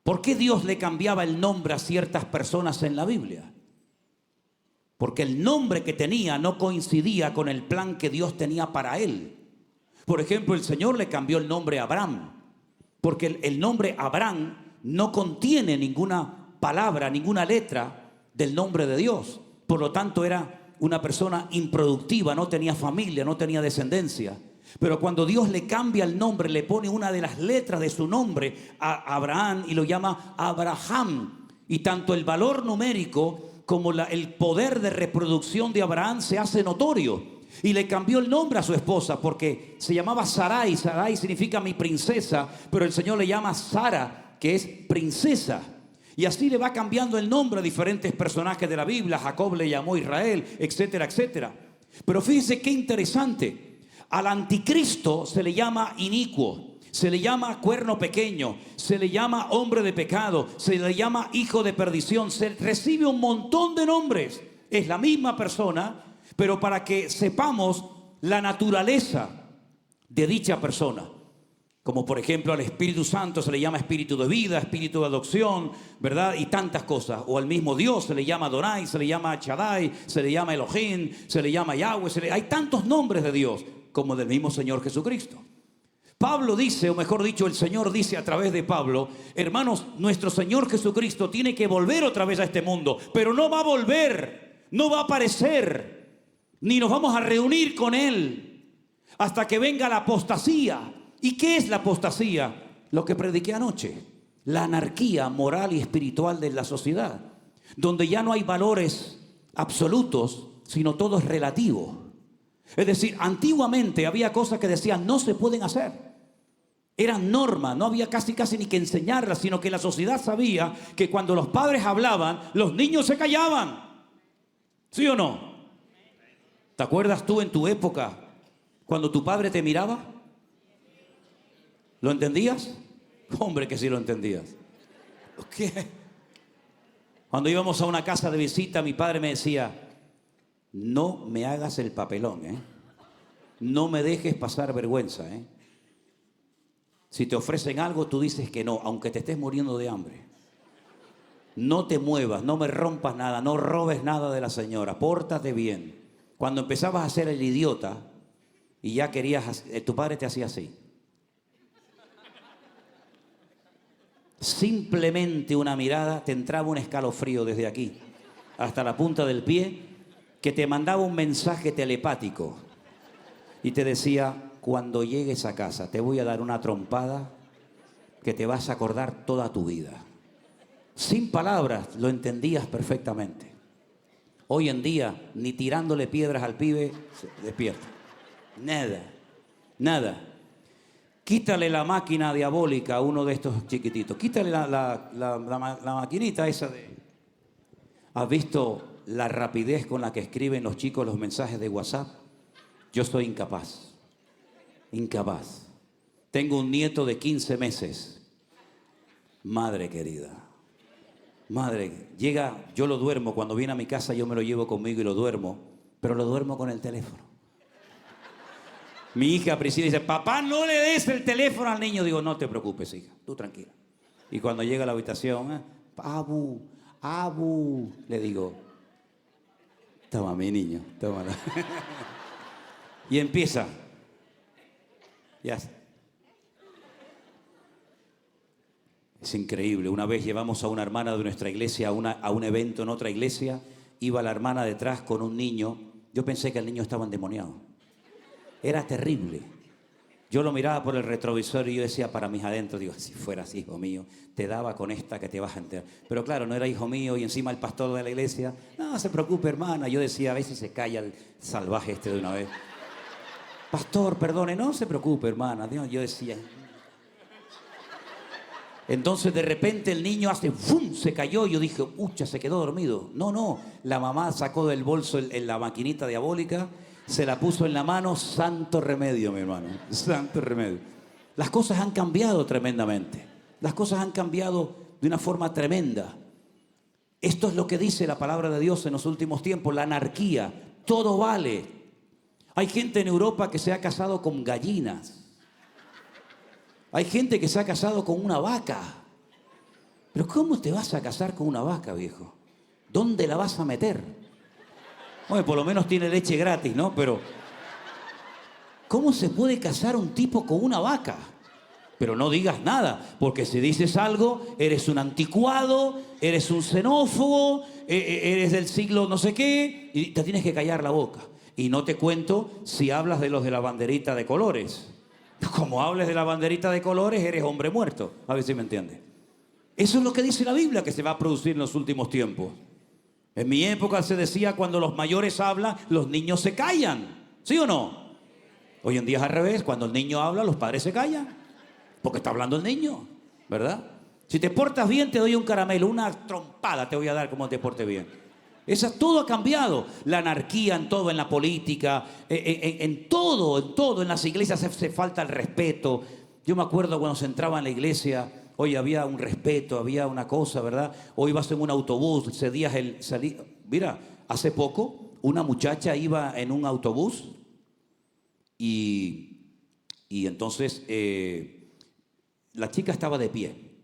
¿Por qué Dios le cambiaba el nombre a ciertas personas en la Biblia? Porque el nombre que tenía no coincidía con el plan que Dios tenía para él. Por ejemplo, el Señor le cambió el nombre a Abraham, porque el nombre Abraham no contiene ninguna palabra, ninguna letra del nombre de Dios. Por lo tanto, era una persona improductiva, no tenía familia, no tenía descendencia. Pero cuando Dios le cambia el nombre, le pone una de las letras de su nombre a Abraham y lo llama Abraham. Y tanto el valor numérico como el poder de reproducción de Abraham se hace notorio. Y le cambió el nombre a su esposa porque se llamaba Sarai. Sarai significa mi princesa, pero el Señor le llama Sara, que es princesa. Y así le va cambiando el nombre a diferentes personajes de la Biblia. Jacob le llamó Israel, etcétera, etcétera. Pero fíjense qué interesante. Al anticristo se le llama inicuo, se le llama cuerno pequeño, se le llama hombre de pecado, se le llama hijo de perdición. Se recibe un montón de nombres. Es la misma persona, pero para que sepamos la naturaleza de dicha persona. Como por ejemplo al Espíritu Santo se le llama Espíritu de vida, Espíritu de adopción, ¿verdad? Y tantas cosas. O al mismo Dios se le llama Adonai, se le llama Shaddai, se le llama Elohim, se le llama Yahweh. Hay tantos nombres de Dios como del mismo Señor Jesucristo. Pablo dice, o mejor dicho, el Señor dice a través de Pablo: hermanos, nuestro Señor Jesucristo tiene que volver otra vez a este mundo, pero no va a volver, no va a aparecer, ni nos vamos a reunir con Él hasta que venga la apostasía. ¿Y qué es la apostasía? Lo que prediqué anoche, la anarquía moral y espiritual de la sociedad, donde ya no hay valores absolutos, sino todo es relativo. Es decir, antiguamente había cosas que decían no se pueden hacer. Eran normas, no había casi ni que enseñarlas, sino que la sociedad sabía que cuando los padres hablaban, los niños se callaban. ¿Sí o no? ¿Te acuerdas tú en tu época cuando tu padre te miraba? ¿Lo entendías? Hombre, que sí lo entendías. ¿Qué? Cuando íbamos a una casa de visita, mi padre me decía: no me hagas el papelón, ¿eh? No me dejes pasar vergüenza, ¿eh? Si te ofrecen algo, tú dices que no, aunque te estés muriendo de hambre. No te muevas, no me rompas nada, no robes nada de la señora, pórtate bien. Cuando empezabas a ser el idiota y ya querías, tu padre te hacía así. Simplemente una mirada te entraba un escalofrío desde aquí hasta la punta del pie, que te mandaba un mensaje telepático y te decía: cuando llegues a casa te voy a dar una trompada que te vas a acordar toda tu vida. Sin palabras lo entendías perfectamente. Hoy en día, ni tirándole piedras al pibe, se despierta. Nada, nada. Quítale la máquina diabólica a uno de estos chiquititos. Quítale la maquinita esa de... ¿Has visto la rapidez con la que escriben los chicos los mensajes de WhatsApp? Yo soy incapaz. Incapaz. Tengo un nieto de 15 meses. Madre querida. Madre, llega, yo lo duermo. Cuando viene a mi casa yo me lo llevo conmigo y lo duermo. Pero lo duermo con el teléfono. Mi hija Priscila dice, papá, no le des el teléfono al niño. Digo, no te preocupes, hija, tú tranquila. Y cuando llega a la habitación, Abu, le digo, toma mi niño, tómala. Y empieza. Ya. Es increíble. Una vez llevamos a una hermana de nuestra iglesia a un evento en otra iglesia. Iba la hermana detrás con un niño. Yo pensé que el niño estaba endemoniado. Era terrible. Yo lo miraba por el retrovisor y yo decía para mis adentros, digo, si fueras hijo mío, te daba con esta que te vas a enterar. Pero claro, no era hijo mío y encima el pastor de la iglesia, no se preocupe, hermana. Yo decía, a ver si se calla el salvaje este de una vez. Pastor, perdone, no se preocupe, hermana. Yo decía. Entonces de repente el niño hace ¡fum! Se cayó y yo dije, ¡ucha! Se quedó dormido. No, la mamá sacó del bolso la maquinita diabólica, se la puso en la mano. Santo remedio, mi hermano, santo remedio. Las cosas han cambiado tremendamente. Las cosas han cambiado de una forma tremenda. Esto es lo que dice la palabra de Dios en los últimos tiempos, la anarquía. Todo vale. Hay gente en Europa que se ha casado con gallinas. Hay gente que se ha casado con una vaca. Pero ¿cómo te vas a casar con una vaca, viejo? ¿Dónde la vas a meter? Bueno, por lo menos tiene leche gratis, ¿no? Pero ¿cómo se puede casar un tipo con una vaca? Pero no digas nada, porque si dices algo, eres un anticuado, eres un xenófobo, eres del siglo no sé qué, y te tienes que callar la boca. Y no te cuento si hablas de los de la banderita de colores. Como hables de la banderita de colores, eres hombre muerto. A ver si me entiendes. Eso es lo que dice la Biblia que se va a producir en los últimos tiempos. En mi época se decía, cuando los mayores hablan, los niños se callan. ¿Sí o no? Hoy en día es al revés. Cuando el niño habla, los padres se callan. Porque está hablando el niño, ¿verdad? Si te portas bien, te doy un caramelo. Una trompada te voy a dar como te portes bien. Todo ha cambiado. La anarquía en todo, en la política, en todo, en las iglesias se falta el respeto. Yo me acuerdo cuando se entraba en la iglesia, hoy había un respeto, había una cosa, ¿verdad? Hoy vas en un autobús, mira, hace poco una muchacha iba en un autobús y entonces la chica estaba de pie,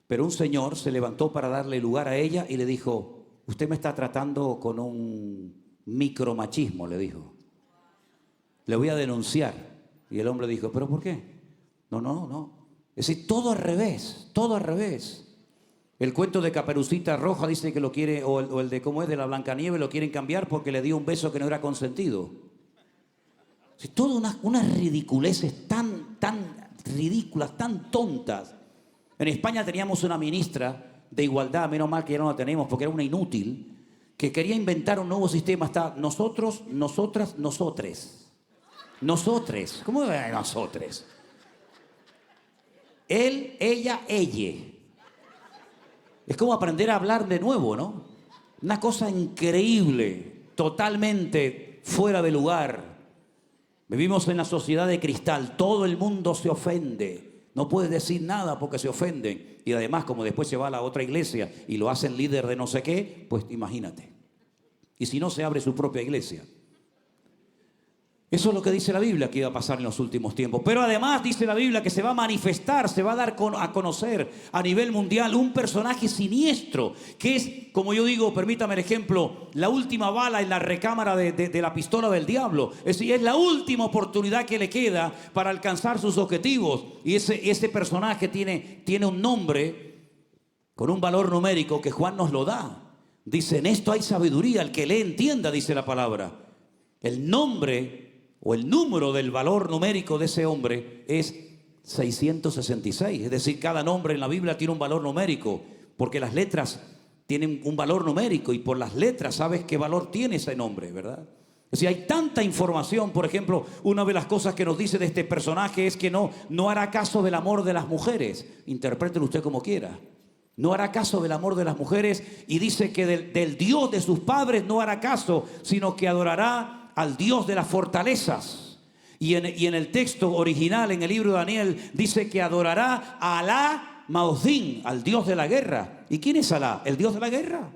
pero un señor se levantó para darle lugar a ella y le dijo, usted me está tratando con un micromachismo, le dijo. Le voy a denunciar. Y el hombre dijo, ¿pero por qué? No. Es decir, todo al revés, todo al revés. El cuento de Caperucita Roja dice que lo quiere, o el de cómo es de la Blancanieves, lo quieren cambiar porque le dio un beso que no era consentido. Es todo unas ridiculeces tan ridículas, tan tontas. En España teníamos una ministra de igualdad, menos mal que ya no la tenemos porque era una inútil, que quería inventar un nuevo sistema. Está nosotros, nosotras, nosotres. Nosotres. ¿Cómo es nosotres? Él, ella, ella. Es como aprender a hablar de nuevo, ¿no? Una cosa increíble, totalmente fuera de lugar. Vivimos en la sociedad de cristal, todo el mundo se ofende. No puedes decir nada porque se ofenden. Y además, como después se va a la otra iglesia y lo hacen líder de no sé qué, pues imagínate. Y si no, se abre su propia iglesia. Eso es lo que dice la Biblia que iba a pasar en los últimos tiempos. Pero además dice la Biblia que se va a manifestar, se va a dar a conocer a nivel mundial un personaje siniestro, que es, como yo digo, permítame el ejemplo, la última bala en la recámara de la pistola del diablo. Es decir, es la última oportunidad que le queda para alcanzar sus objetivos. Y ese personaje tiene un nombre con un valor numérico que Juan nos lo da. Dice, en esto hay sabiduría, el que lee entienda, dice la palabra. El nombre o el número del valor numérico de ese hombre es 666. Es decir, cada nombre en la Biblia tiene un valor numérico, porque las letras tienen un valor numérico y por las letras sabes qué valor tiene ese nombre, ¿verdad? Es decir, hay tanta información. Por ejemplo, una de las cosas que nos dice de este personaje es que no hará caso del amor de las mujeres. Interprételo usted como quiera. No hará caso del amor de las mujeres, y dice que del Dios de sus padres no hará caso, sino que adorará al Dios de las fortalezas. Y en el texto original, en el libro de Daniel, dice que adorará a Alá Maozdín, al Dios de la guerra. ¿Y quién es Alá? El Dios de la guerra.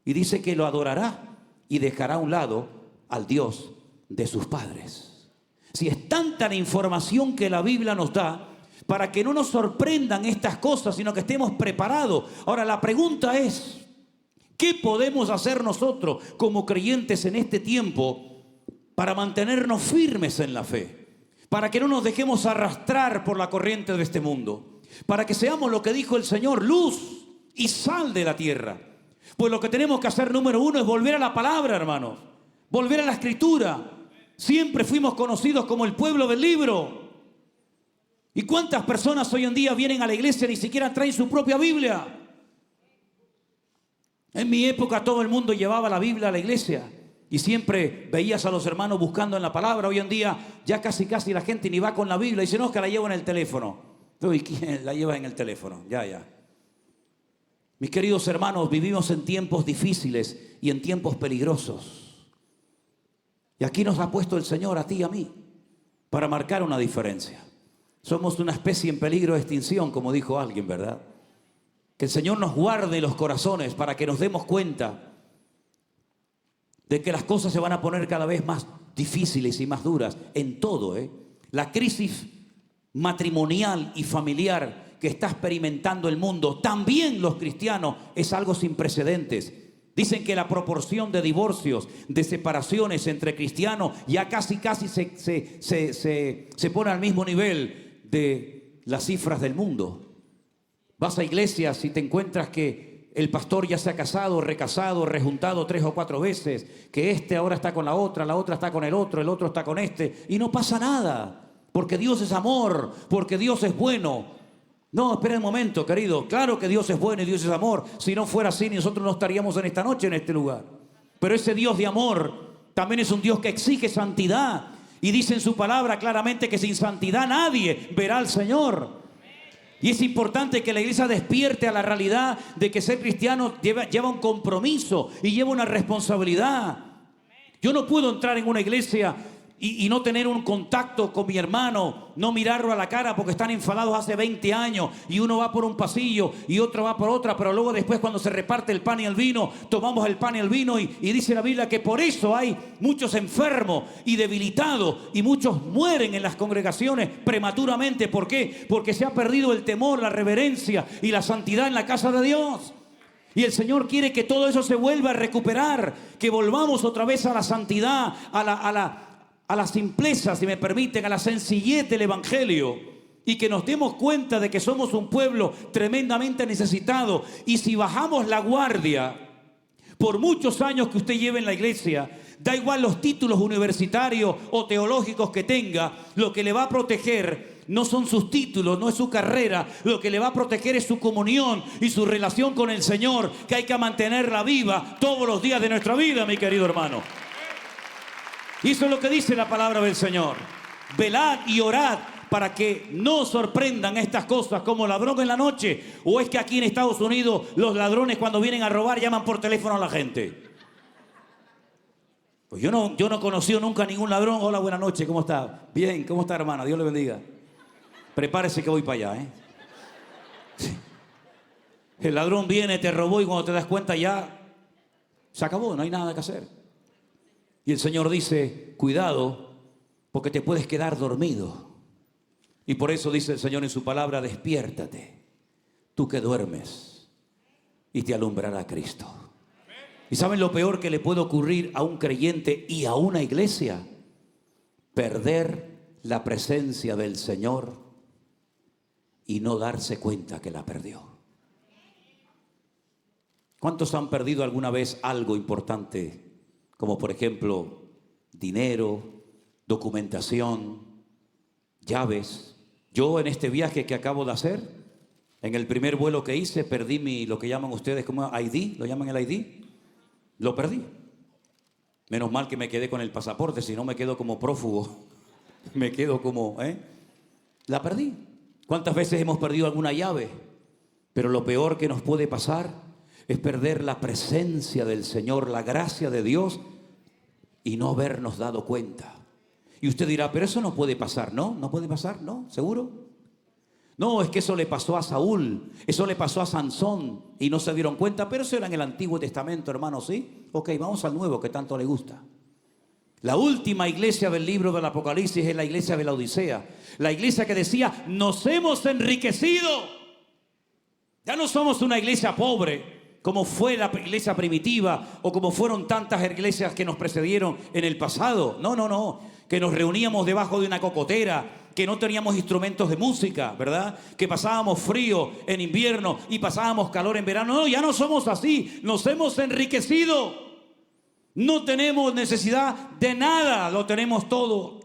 Y dice que lo adorará y dejará a un lado al Dios de sus padres. Si es tanta la información que la Biblia nos da, para que no nos sorprendan estas cosas, sino que estemos preparados. Ahora, la pregunta es, ¿qué podemos hacer nosotros como creyentes en este tiempo para mantenernos firmes en la fe? Para que no nos dejemos arrastrar por la corriente de este mundo. Para que seamos lo que dijo el Señor, luz y sal de la tierra. Pues lo que tenemos que hacer, número uno, es volver a la palabra, hermanos. Volver a la Escritura. Siempre fuimos conocidos como el pueblo del libro. ¿Y cuántas personas hoy en día vienen a la iglesia y ni siquiera traen su propia Biblia? En mi época todo el mundo llevaba la Biblia a la iglesia y siempre veías a los hermanos buscando en la palabra. Hoy en día ya casi la gente ni va con la Biblia y dice, no, es que la llevo en el teléfono. ¿Y quién la lleva en el teléfono? Ya. Mis queridos hermanos, vivimos en tiempos difíciles y en tiempos peligrosos. Y aquí nos ha puesto el Señor a ti y a mí para marcar una diferencia. Somos una especie en peligro de extinción, como dijo alguien, ¿verdad? Que el Señor nos guarde los corazones para que nos demos cuenta de que las cosas se van a poner cada vez más difíciles y más duras en todo, ¿eh? La crisis matrimonial y familiar que está experimentando el mundo, también los cristianos, es algo sin precedentes. Dicen que la proporción de divorcios, de separaciones entre cristianos ya casi se pone al mismo nivel de las cifras del mundo. Vas a iglesias y te encuentras que el pastor ya se ha casado, recasado, rejuntado 3 o 4 veces, que este ahora está con la otra está con el otro está con este, y no pasa nada, porque Dios es amor, porque Dios es bueno. No, espera un momento, querido. Claro que Dios es bueno y Dios es amor. Si no fuera así, nosotros no estaríamos en esta noche en este lugar. Pero ese Dios de amor también es un Dios que exige santidad. Y dice en su palabra claramente que sin santidad nadie verá al Señor. Y es importante que la iglesia despierte a la realidad de que ser cristiano lleva un compromiso y lleva una responsabilidad. Yo no puedo entrar en una iglesia y no tener un contacto con mi hermano, no mirarlo a la cara porque están enfadados hace 20 años y uno va por un pasillo y otro va por otra, pero luego después cuando se reparte el pan y el vino, tomamos el pan y el vino y dice la Biblia que por eso hay muchos enfermos y debilitados y muchos mueren en las congregaciones prematuramente. ¿Por qué? Porque se ha perdido el temor, la reverencia y la santidad en la casa de Dios. Y el Señor quiere que todo eso se vuelva a recuperar, que volvamos otra vez a la santidad, a la simpleza, si me permiten, a la sencillez del Evangelio, y que nos demos cuenta de que somos un pueblo tremendamente necesitado. Y si bajamos la guardia, por muchos años que usted lleve en la iglesia, da igual los títulos universitarios o teológicos que tenga, lo que le va a proteger no son sus títulos, no es su carrera. Lo que le va a proteger es su comunión y su relación con el Señor, que hay que mantenerla viva todos los días de nuestra vida, mi querido hermano. Y eso es lo que dice la palabra del Señor. Velad y orad para que no sorprendan estas cosas como ladrón en la noche. ¿O es que aquí en Estados Unidos los ladrones cuando vienen a robar llaman por teléfono a la gente? Pues yo no he conocido nunca ningún ladrón. Hola, buenas noches, ¿cómo está? Bien, ¿cómo está, hermana? Dios le bendiga. Prepárese que voy para allá, ¿eh? Sí. El ladrón viene, te robó y cuando te das cuenta ya se acabó, no hay nada que hacer. Y el Señor dice, cuidado, porque te puedes quedar dormido. Y por eso dice el Señor en su palabra, despiértate, tú que duermes, y te alumbrará Cristo. ¿Y saben lo peor que le puede ocurrir a un creyente y a una iglesia? Perder la presencia del Señor y no darse cuenta que la perdió. ¿Cuántos han perdido alguna vez algo importante? Como por ejemplo, dinero, documentación, llaves. Yo en este viaje que acabo de hacer, en el primer vuelo que hice, perdí lo que llaman ustedes como ID, ¿lo llaman el ID? Lo perdí. Menos mal que me quedé con el pasaporte, si no me quedo como prófugo. Me quedo como, la perdí. ¿Cuántas veces hemos perdido alguna llave? Pero lo peor que nos puede pasar es perder la presencia del Señor, la gracia de Dios y no habernos dado cuenta. Y usted dirá, pero eso no puede pasar. No, no puede pasar, ¿no? ¿Seguro? No, es que eso le pasó a Saúl, eso le pasó a Sansón y no se dieron cuenta, pero eso era en el Antiguo Testamento, hermano, ¿sí? Ok, vamos al Nuevo que tanto le gusta. La última iglesia del libro del Apocalipsis es la iglesia de la Odisea. La iglesia que decía, nos hemos enriquecido. Ya no somos una iglesia pobre, como fue la iglesia primitiva o como fueron tantas iglesias que nos precedieron en el pasado. No, no, no. Que nos reuníamos debajo de una cocotera, que no teníamos instrumentos de música, ¿verdad? Que pasábamos frío en invierno y pasábamos calor en verano. No, ya no somos así. Nos hemos enriquecido. No tenemos necesidad de nada, lo tenemos todo.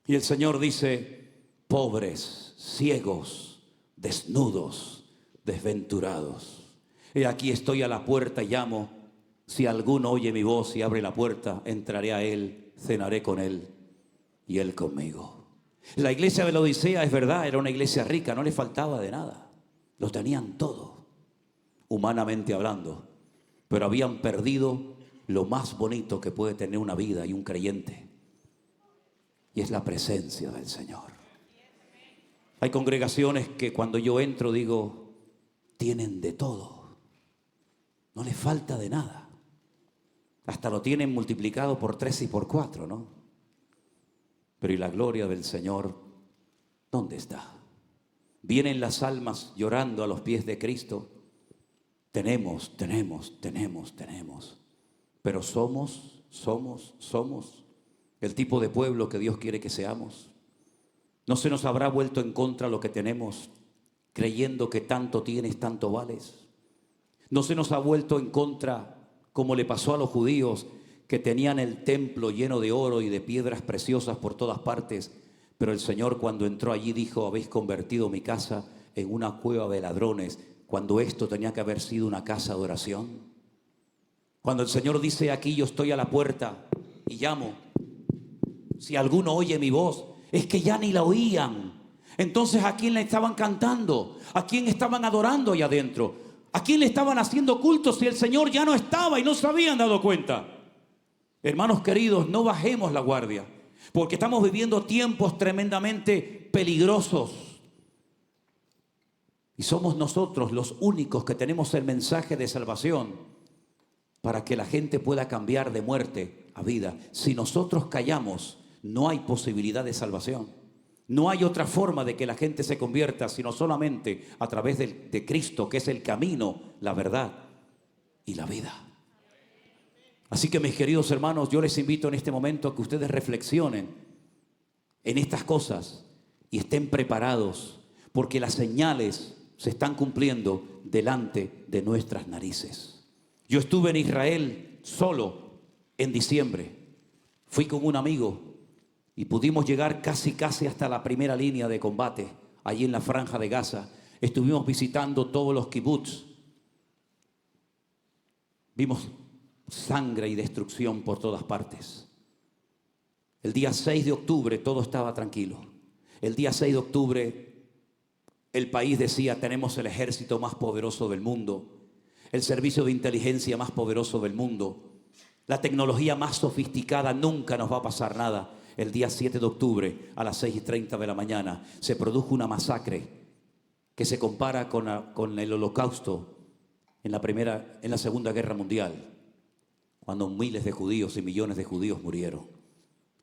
Y el Señor dice, pobres, ciegos, desnudos, desventurados. He aquí estoy a la puerta y llamo. Si alguno oye mi voz y abre la puerta, entraré a él, cenaré con él y él conmigo. La iglesia de la Odisea, es verdad, era una iglesia rica, no le faltaba de nada. Lo tenían todo, humanamente hablando. Pero habían perdido lo más bonito que puede tener una vida y un creyente. Y es la presencia del Señor. Hay congregaciones que cuando yo entro digo, tienen de todo. No les falta de nada. Hasta lo tienen multiplicado por 3 y por 4, ¿no? Pero ¿y la gloria del Señor dónde está? Vienen las almas llorando a los pies de Cristo. Tenemos. Pero somos el tipo de pueblo que Dios quiere que seamos. ¿No se nos habrá vuelto en contra lo que tenemos, creyendo que tanto tienes, tanto vales? ¿No se nos ha vuelto en contra, como le pasó a los judíos, que tenían el templo lleno de oro y de piedras preciosas por todas partes? Pero el Señor, cuando entró allí, dijo, habéis convertido mi casa en una cueva de ladrones, cuando esto tenía que haber sido una casa de oración. Cuando el Señor dice, aquí yo estoy a la puerta y llamo, si alguno oye mi voz, es que ya ni la oían. Entonces, ¿a quién le estaban cantando? ¿A quién estaban adorando allá adentro? ¿A quién le estaban haciendo culto si el Señor ya no estaba y no se habían dado cuenta? Hermanos queridos, no bajemos la guardia, porque estamos viviendo tiempos tremendamente peligrosos. Y somos nosotros los únicos que tenemos el mensaje de salvación para que la gente pueda cambiar de muerte a vida. Si nosotros callamos, no hay posibilidad de salvación. No hay otra forma de que la gente se convierta, sino solamente a través de Cristo, que es el camino, la verdad y la vida. Así que, mis queridos hermanos, yo les invito en este momento a que ustedes reflexionen en estas cosas y estén preparados, porque las señales se están cumpliendo delante de nuestras narices. Yo estuve en Israel solo en diciembre. Fui con un amigo y pudimos llegar casi hasta la primera línea de combate, allí en la Franja de Gaza. Estuvimos visitando todos los kibutz. Vimos sangre y destrucción por todas partes. El día 6 de octubre todo estaba tranquilo. El día 6 de octubre el país decía, tenemos el ejército más poderoso del mundo, el servicio de inteligencia más poderoso del mundo, la tecnología más sofisticada, nunca nos va a pasar nada. El día 7 de octubre a las 6:30 de la mañana se produjo una masacre que se compara con el Holocausto en la Segunda Guerra Mundial, cuando miles de judíos y millones de judíos murieron.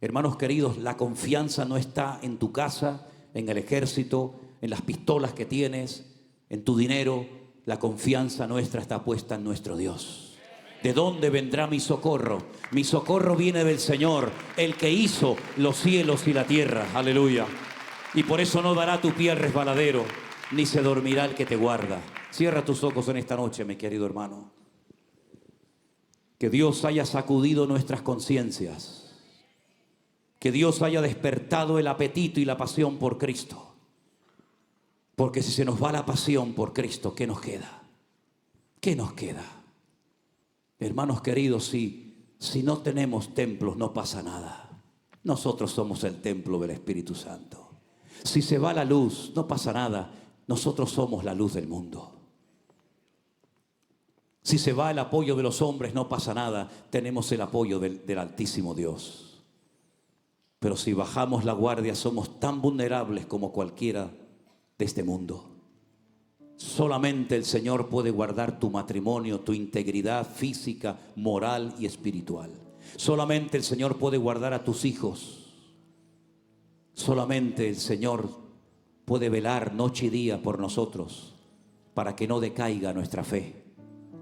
Hermanos queridos, la confianza no está en tu casa, en el ejército, en las pistolas que tienes, en tu dinero. La confianza nuestra está puesta en nuestro Dios. ¿De dónde vendrá mi socorro? Mi socorro viene del Señor, el que hizo los cielos y la tierra. Aleluya. Y por eso no dará tu pie al resbaladero, ni se dormirá el que te guarda. Cierra tus ojos en esta noche, mi querido hermano. Que Dios haya sacudido nuestras conciencias que Dios haya despertado el apetito y la pasión por Cristo. Porque si se nos va la pasión por Cristo, ¿qué nos queda? ¿Qué nos queda? Hermanos queridos, si no tenemos templos, no pasa nada. Nosotros somos el templo del Espíritu Santo. Si se va la luz, no pasa nada. Nosotros somos la luz del mundo. Si se va el apoyo de los hombres, no pasa nada. Tenemos el apoyo del Altísimo Dios. Pero si bajamos la guardia, somos tan vulnerables como cualquiera de este mundo. Solamente el Señor puede guardar tu matrimonio, tu integridad física, moral y espiritual. Solamente el Señor puede guardar a tus hijos. Solamente el Señor puede velar noche y día por nosotros para que no decaiga nuestra fe,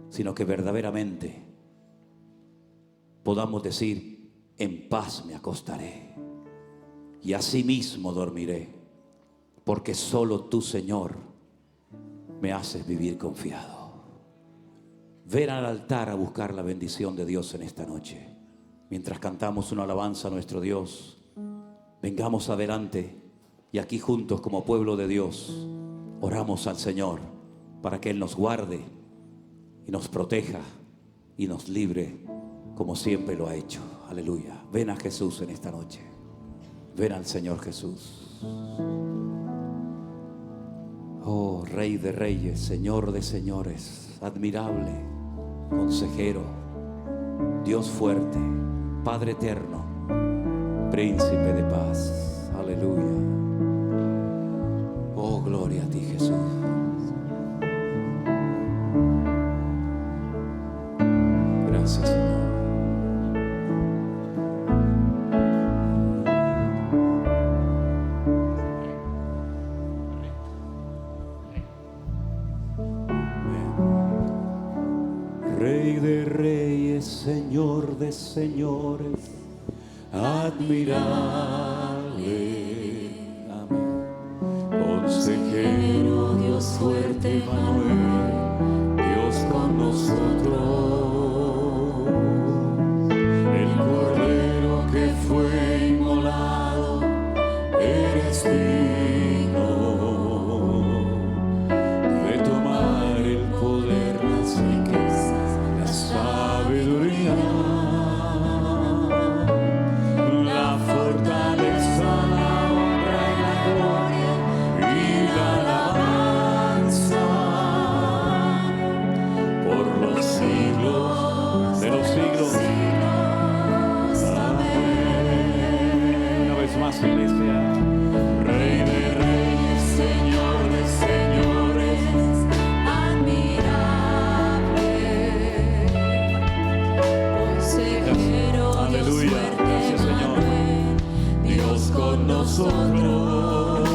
sino que verdaderamente podamos decir: en paz me acostaré y asimismo dormiré, porque solo tú, Señor, me haces vivir confiado. Ven al altar a buscar la bendición de Dios en esta noche. Mientras cantamos una alabanza a nuestro Dios, vengamos adelante y aquí juntos como pueblo de Dios oramos al Señor para que Él nos guarde y nos proteja y nos libre como siempre lo ha hecho. Aleluya. Ven a Jesús en esta noche. Ven al Señor Jesús. Oh, Rey de reyes, Señor de señores, admirable, consejero, Dios fuerte, Padre eterno, Príncipe de paz. Aleluya. Oh, gloria a ti, Jesús. Gracias, Señor. Rey de reyes, Señor de señores, admirable, amén. Consejero, Dios fuerte, Manuel, Dios con nosotros. El Cordero que fue inmolado, eres digno de tomar el poder, las riquezas, la sabiduría, la fortaleza, la honra y la gloria y la alabanza por los siglos de los siglos. Amén. Una vez más, iglesia. Rey de reyes, Señor de señores, admirable, consejero, Dios Aleluya. fuerte, Gracias, Señor. Manuel, Dios con nosotros.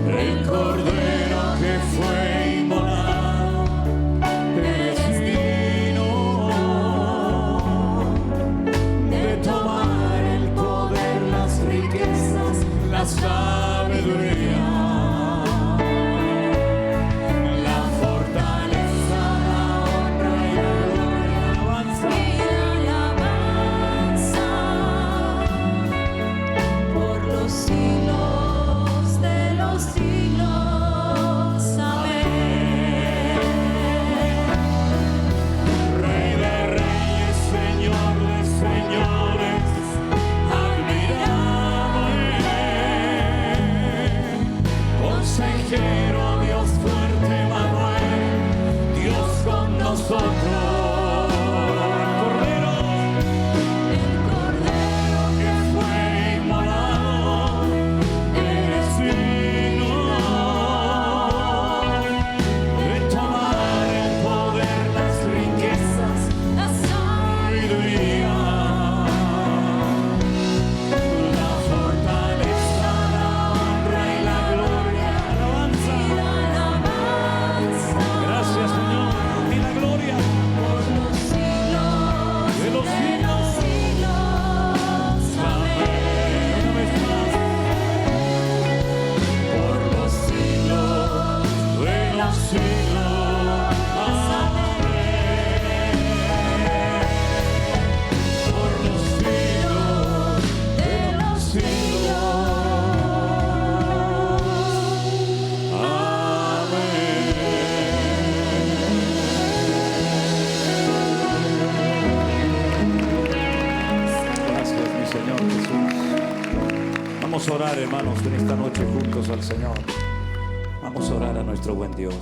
El Cordero que fue inmolado, eres digno de tomar el poder, las riquezas, la sabiduría, la fortaleza, la honra y la gloria, alabanza. y la alabanza por los siglos de los siglos. Amén. Rey de reyes, Señor de señores, admirable, consejero, Dios fuerte, Manuel, Dios con nosotros. El Cordero que fue inmolado, eres digno de tomar el poder, las riquezas, La sabiduría, la fortaleza, la honra y la gloria, alabanza. alabanza Gracias, Señor, y la gloria por los siglos de los de siglos. los siglos. Amén. Una vez más. Por los siglos de los siglos. Amén. Por los siglos orar, hermanos, en esta noche juntos al Señor. Vamos a orar a nuestro buen Dios.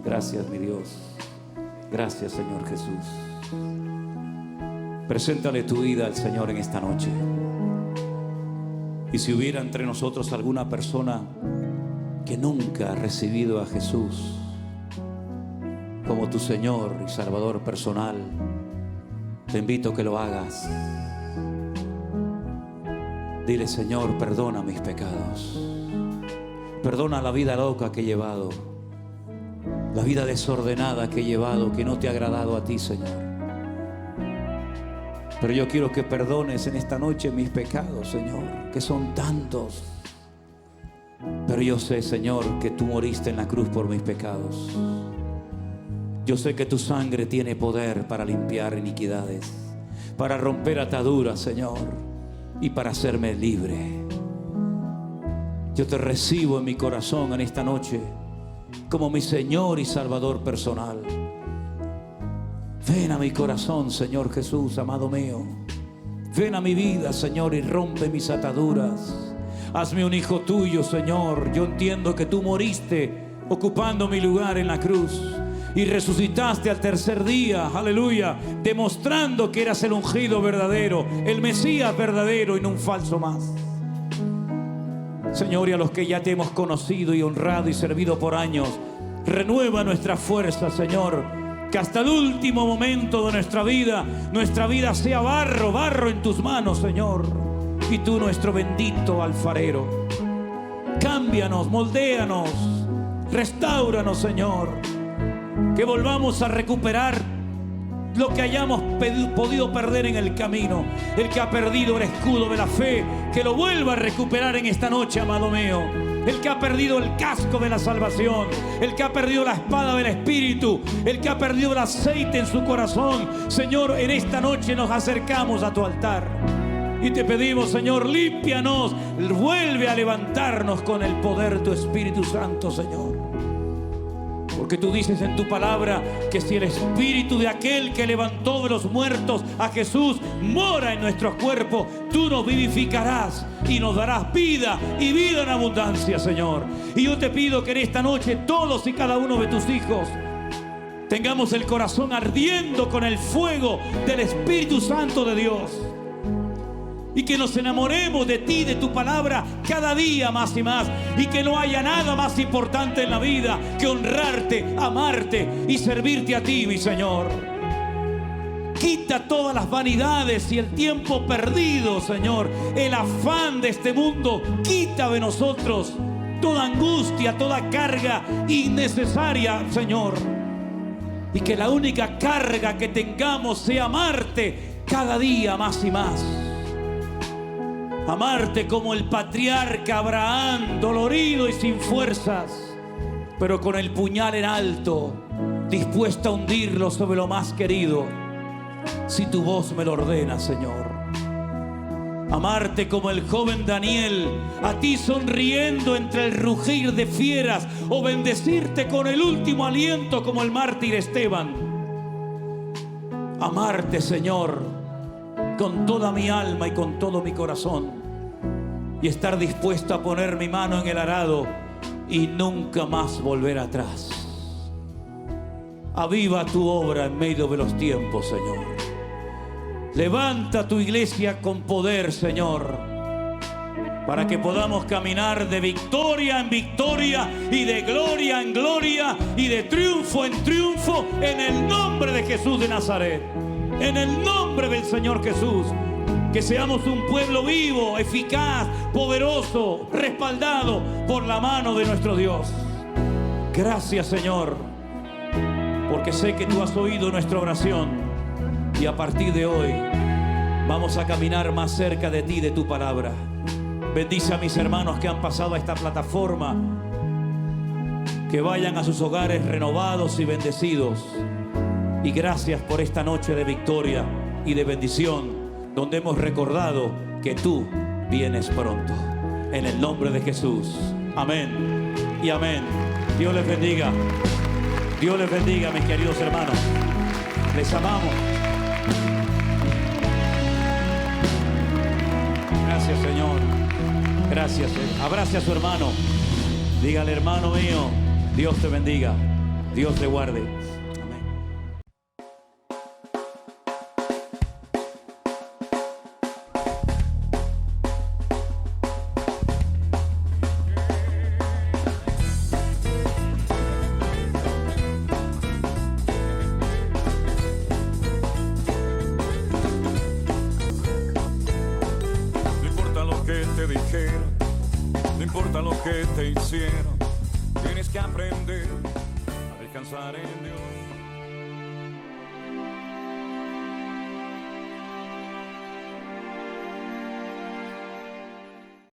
Gracias, mi Dios. Gracias, Señor Jesús. Preséntale tu vida al Señor en esta noche. Y si hubiera entre nosotros alguna persona que nunca ha recibido a Jesús como tu Señor y Salvador personal, te invito a que lo hagas. Dile: Señor, perdona mis pecados. Perdona la vida loca que he llevado, la vida desordenada que he llevado, que no te ha agradado a ti, Señor. Pero yo quiero que perdones en esta noche mis pecados, Señor, que son tantos. Pero yo sé, Señor, que tú moriste en la cruz por mis pecados. Yo sé que tu sangre tiene poder para limpiar iniquidades, para romper ataduras, Señor, y para hacerme libre. Yo te recibo en mi corazón en esta noche como mi Señor y Salvador personal. Ven a mi corazón, Señor Jesús, amado mío. Ven a mi vida, Señor, y rompe mis ataduras. Hazme un hijo tuyo, Señor. Yo entiendo que tú moriste ocupando mi lugar en la cruz y resucitaste al tercer día, aleluya, demostrando que eras el ungido verdadero, el Mesías verdadero y no un falso más. Señor, y a los que ya te hemos conocido y honrado y servido por años, renueva nuestra fuerza, Señor, que hasta el último momento de nuestra vida sea barro, barro en tus manos, Señor, y tú nuestro bendito alfarero. Cámbianos, moldéanos, restáuranos, Señor, que volvamos a recuperar lo que hayamos podido perder en el camino. El que ha perdido el escudo de la fe, que lo vuelva a recuperar en esta noche, amado mío. El que ha perdido el casco de la salvación, el que ha perdido la espada del Espíritu, el que ha perdido el aceite en su corazón. Señor, en esta noche nos acercamos a tu altar y te pedimos, Señor, límpianos, vuelve a levantarnos con el poder de tu Espíritu Santo, Señor. Porque tú dices en tu palabra que si el espíritu de aquel que levantó de los muertos a Jesús mora en nuestros cuerpos, tú nos vivificarás y nos darás vida y vida en abundancia, Señor. Y yo te pido que en esta noche todos y cada uno de tus hijos tengamos el corazón ardiendo con el fuego del Espíritu Santo de Dios. Y que nos enamoremos de ti, de tu palabra, cada día más y más. Y que no haya nada más importante en la vida que honrarte, amarte y servirte a ti, mi Señor. Quita todas las vanidades y el tiempo perdido, Señor. El afán de este mundo. Quita de nosotros toda angustia, toda carga innecesaria, Señor. Y que la única carga que tengamos sea amarte cada día más y más. Amarte como el patriarca Abraham, dolorido y sin fuerzas, pero con el puñal en alto, dispuesto a hundirlo sobre lo más querido, si tu voz me lo ordena, Señor. Amarte como el joven Daniel, a ti sonriendo entre el rugir de fieras, o bendecirte con el último aliento como el mártir Esteban. Amarte, Señor, con toda mi alma y con todo mi corazón, y estar dispuesto a poner mi mano en el arado y nunca más volver atrás. Aviva tu obra en medio de los tiempos, Señor. Levanta tu iglesia con poder, Señor, para que podamos caminar de victoria en victoria y de gloria en gloria y de triunfo en triunfo, en el nombre de Jesús de Nazaret. En el nombre del Señor Jesús, que seamos un pueblo vivo, eficaz, poderoso, respaldado por la mano de nuestro Dios. Gracias, Señor, porque sé que tú has oído nuestra oración y a partir de hoy vamos a caminar más cerca de ti, de tu palabra. Bendice a mis hermanos que han pasado a esta plataforma, que vayan a sus hogares renovados y bendecidos. Y gracias por esta noche de victoria y de bendición, donde hemos recordado que tú vienes pronto. En el nombre de Jesús. Amén y amén. Dios les bendiga. Dios les bendiga, mis queridos hermanos. Les amamos. Gracias, Señor. Gracias. Abrace a su hermano. Dígale, hermano mío, Dios te bendiga. Dios te guarde. Amén. No importa lo que te dijeron, no importa lo que te hicieron, tienes que aprender a descansar en Dios.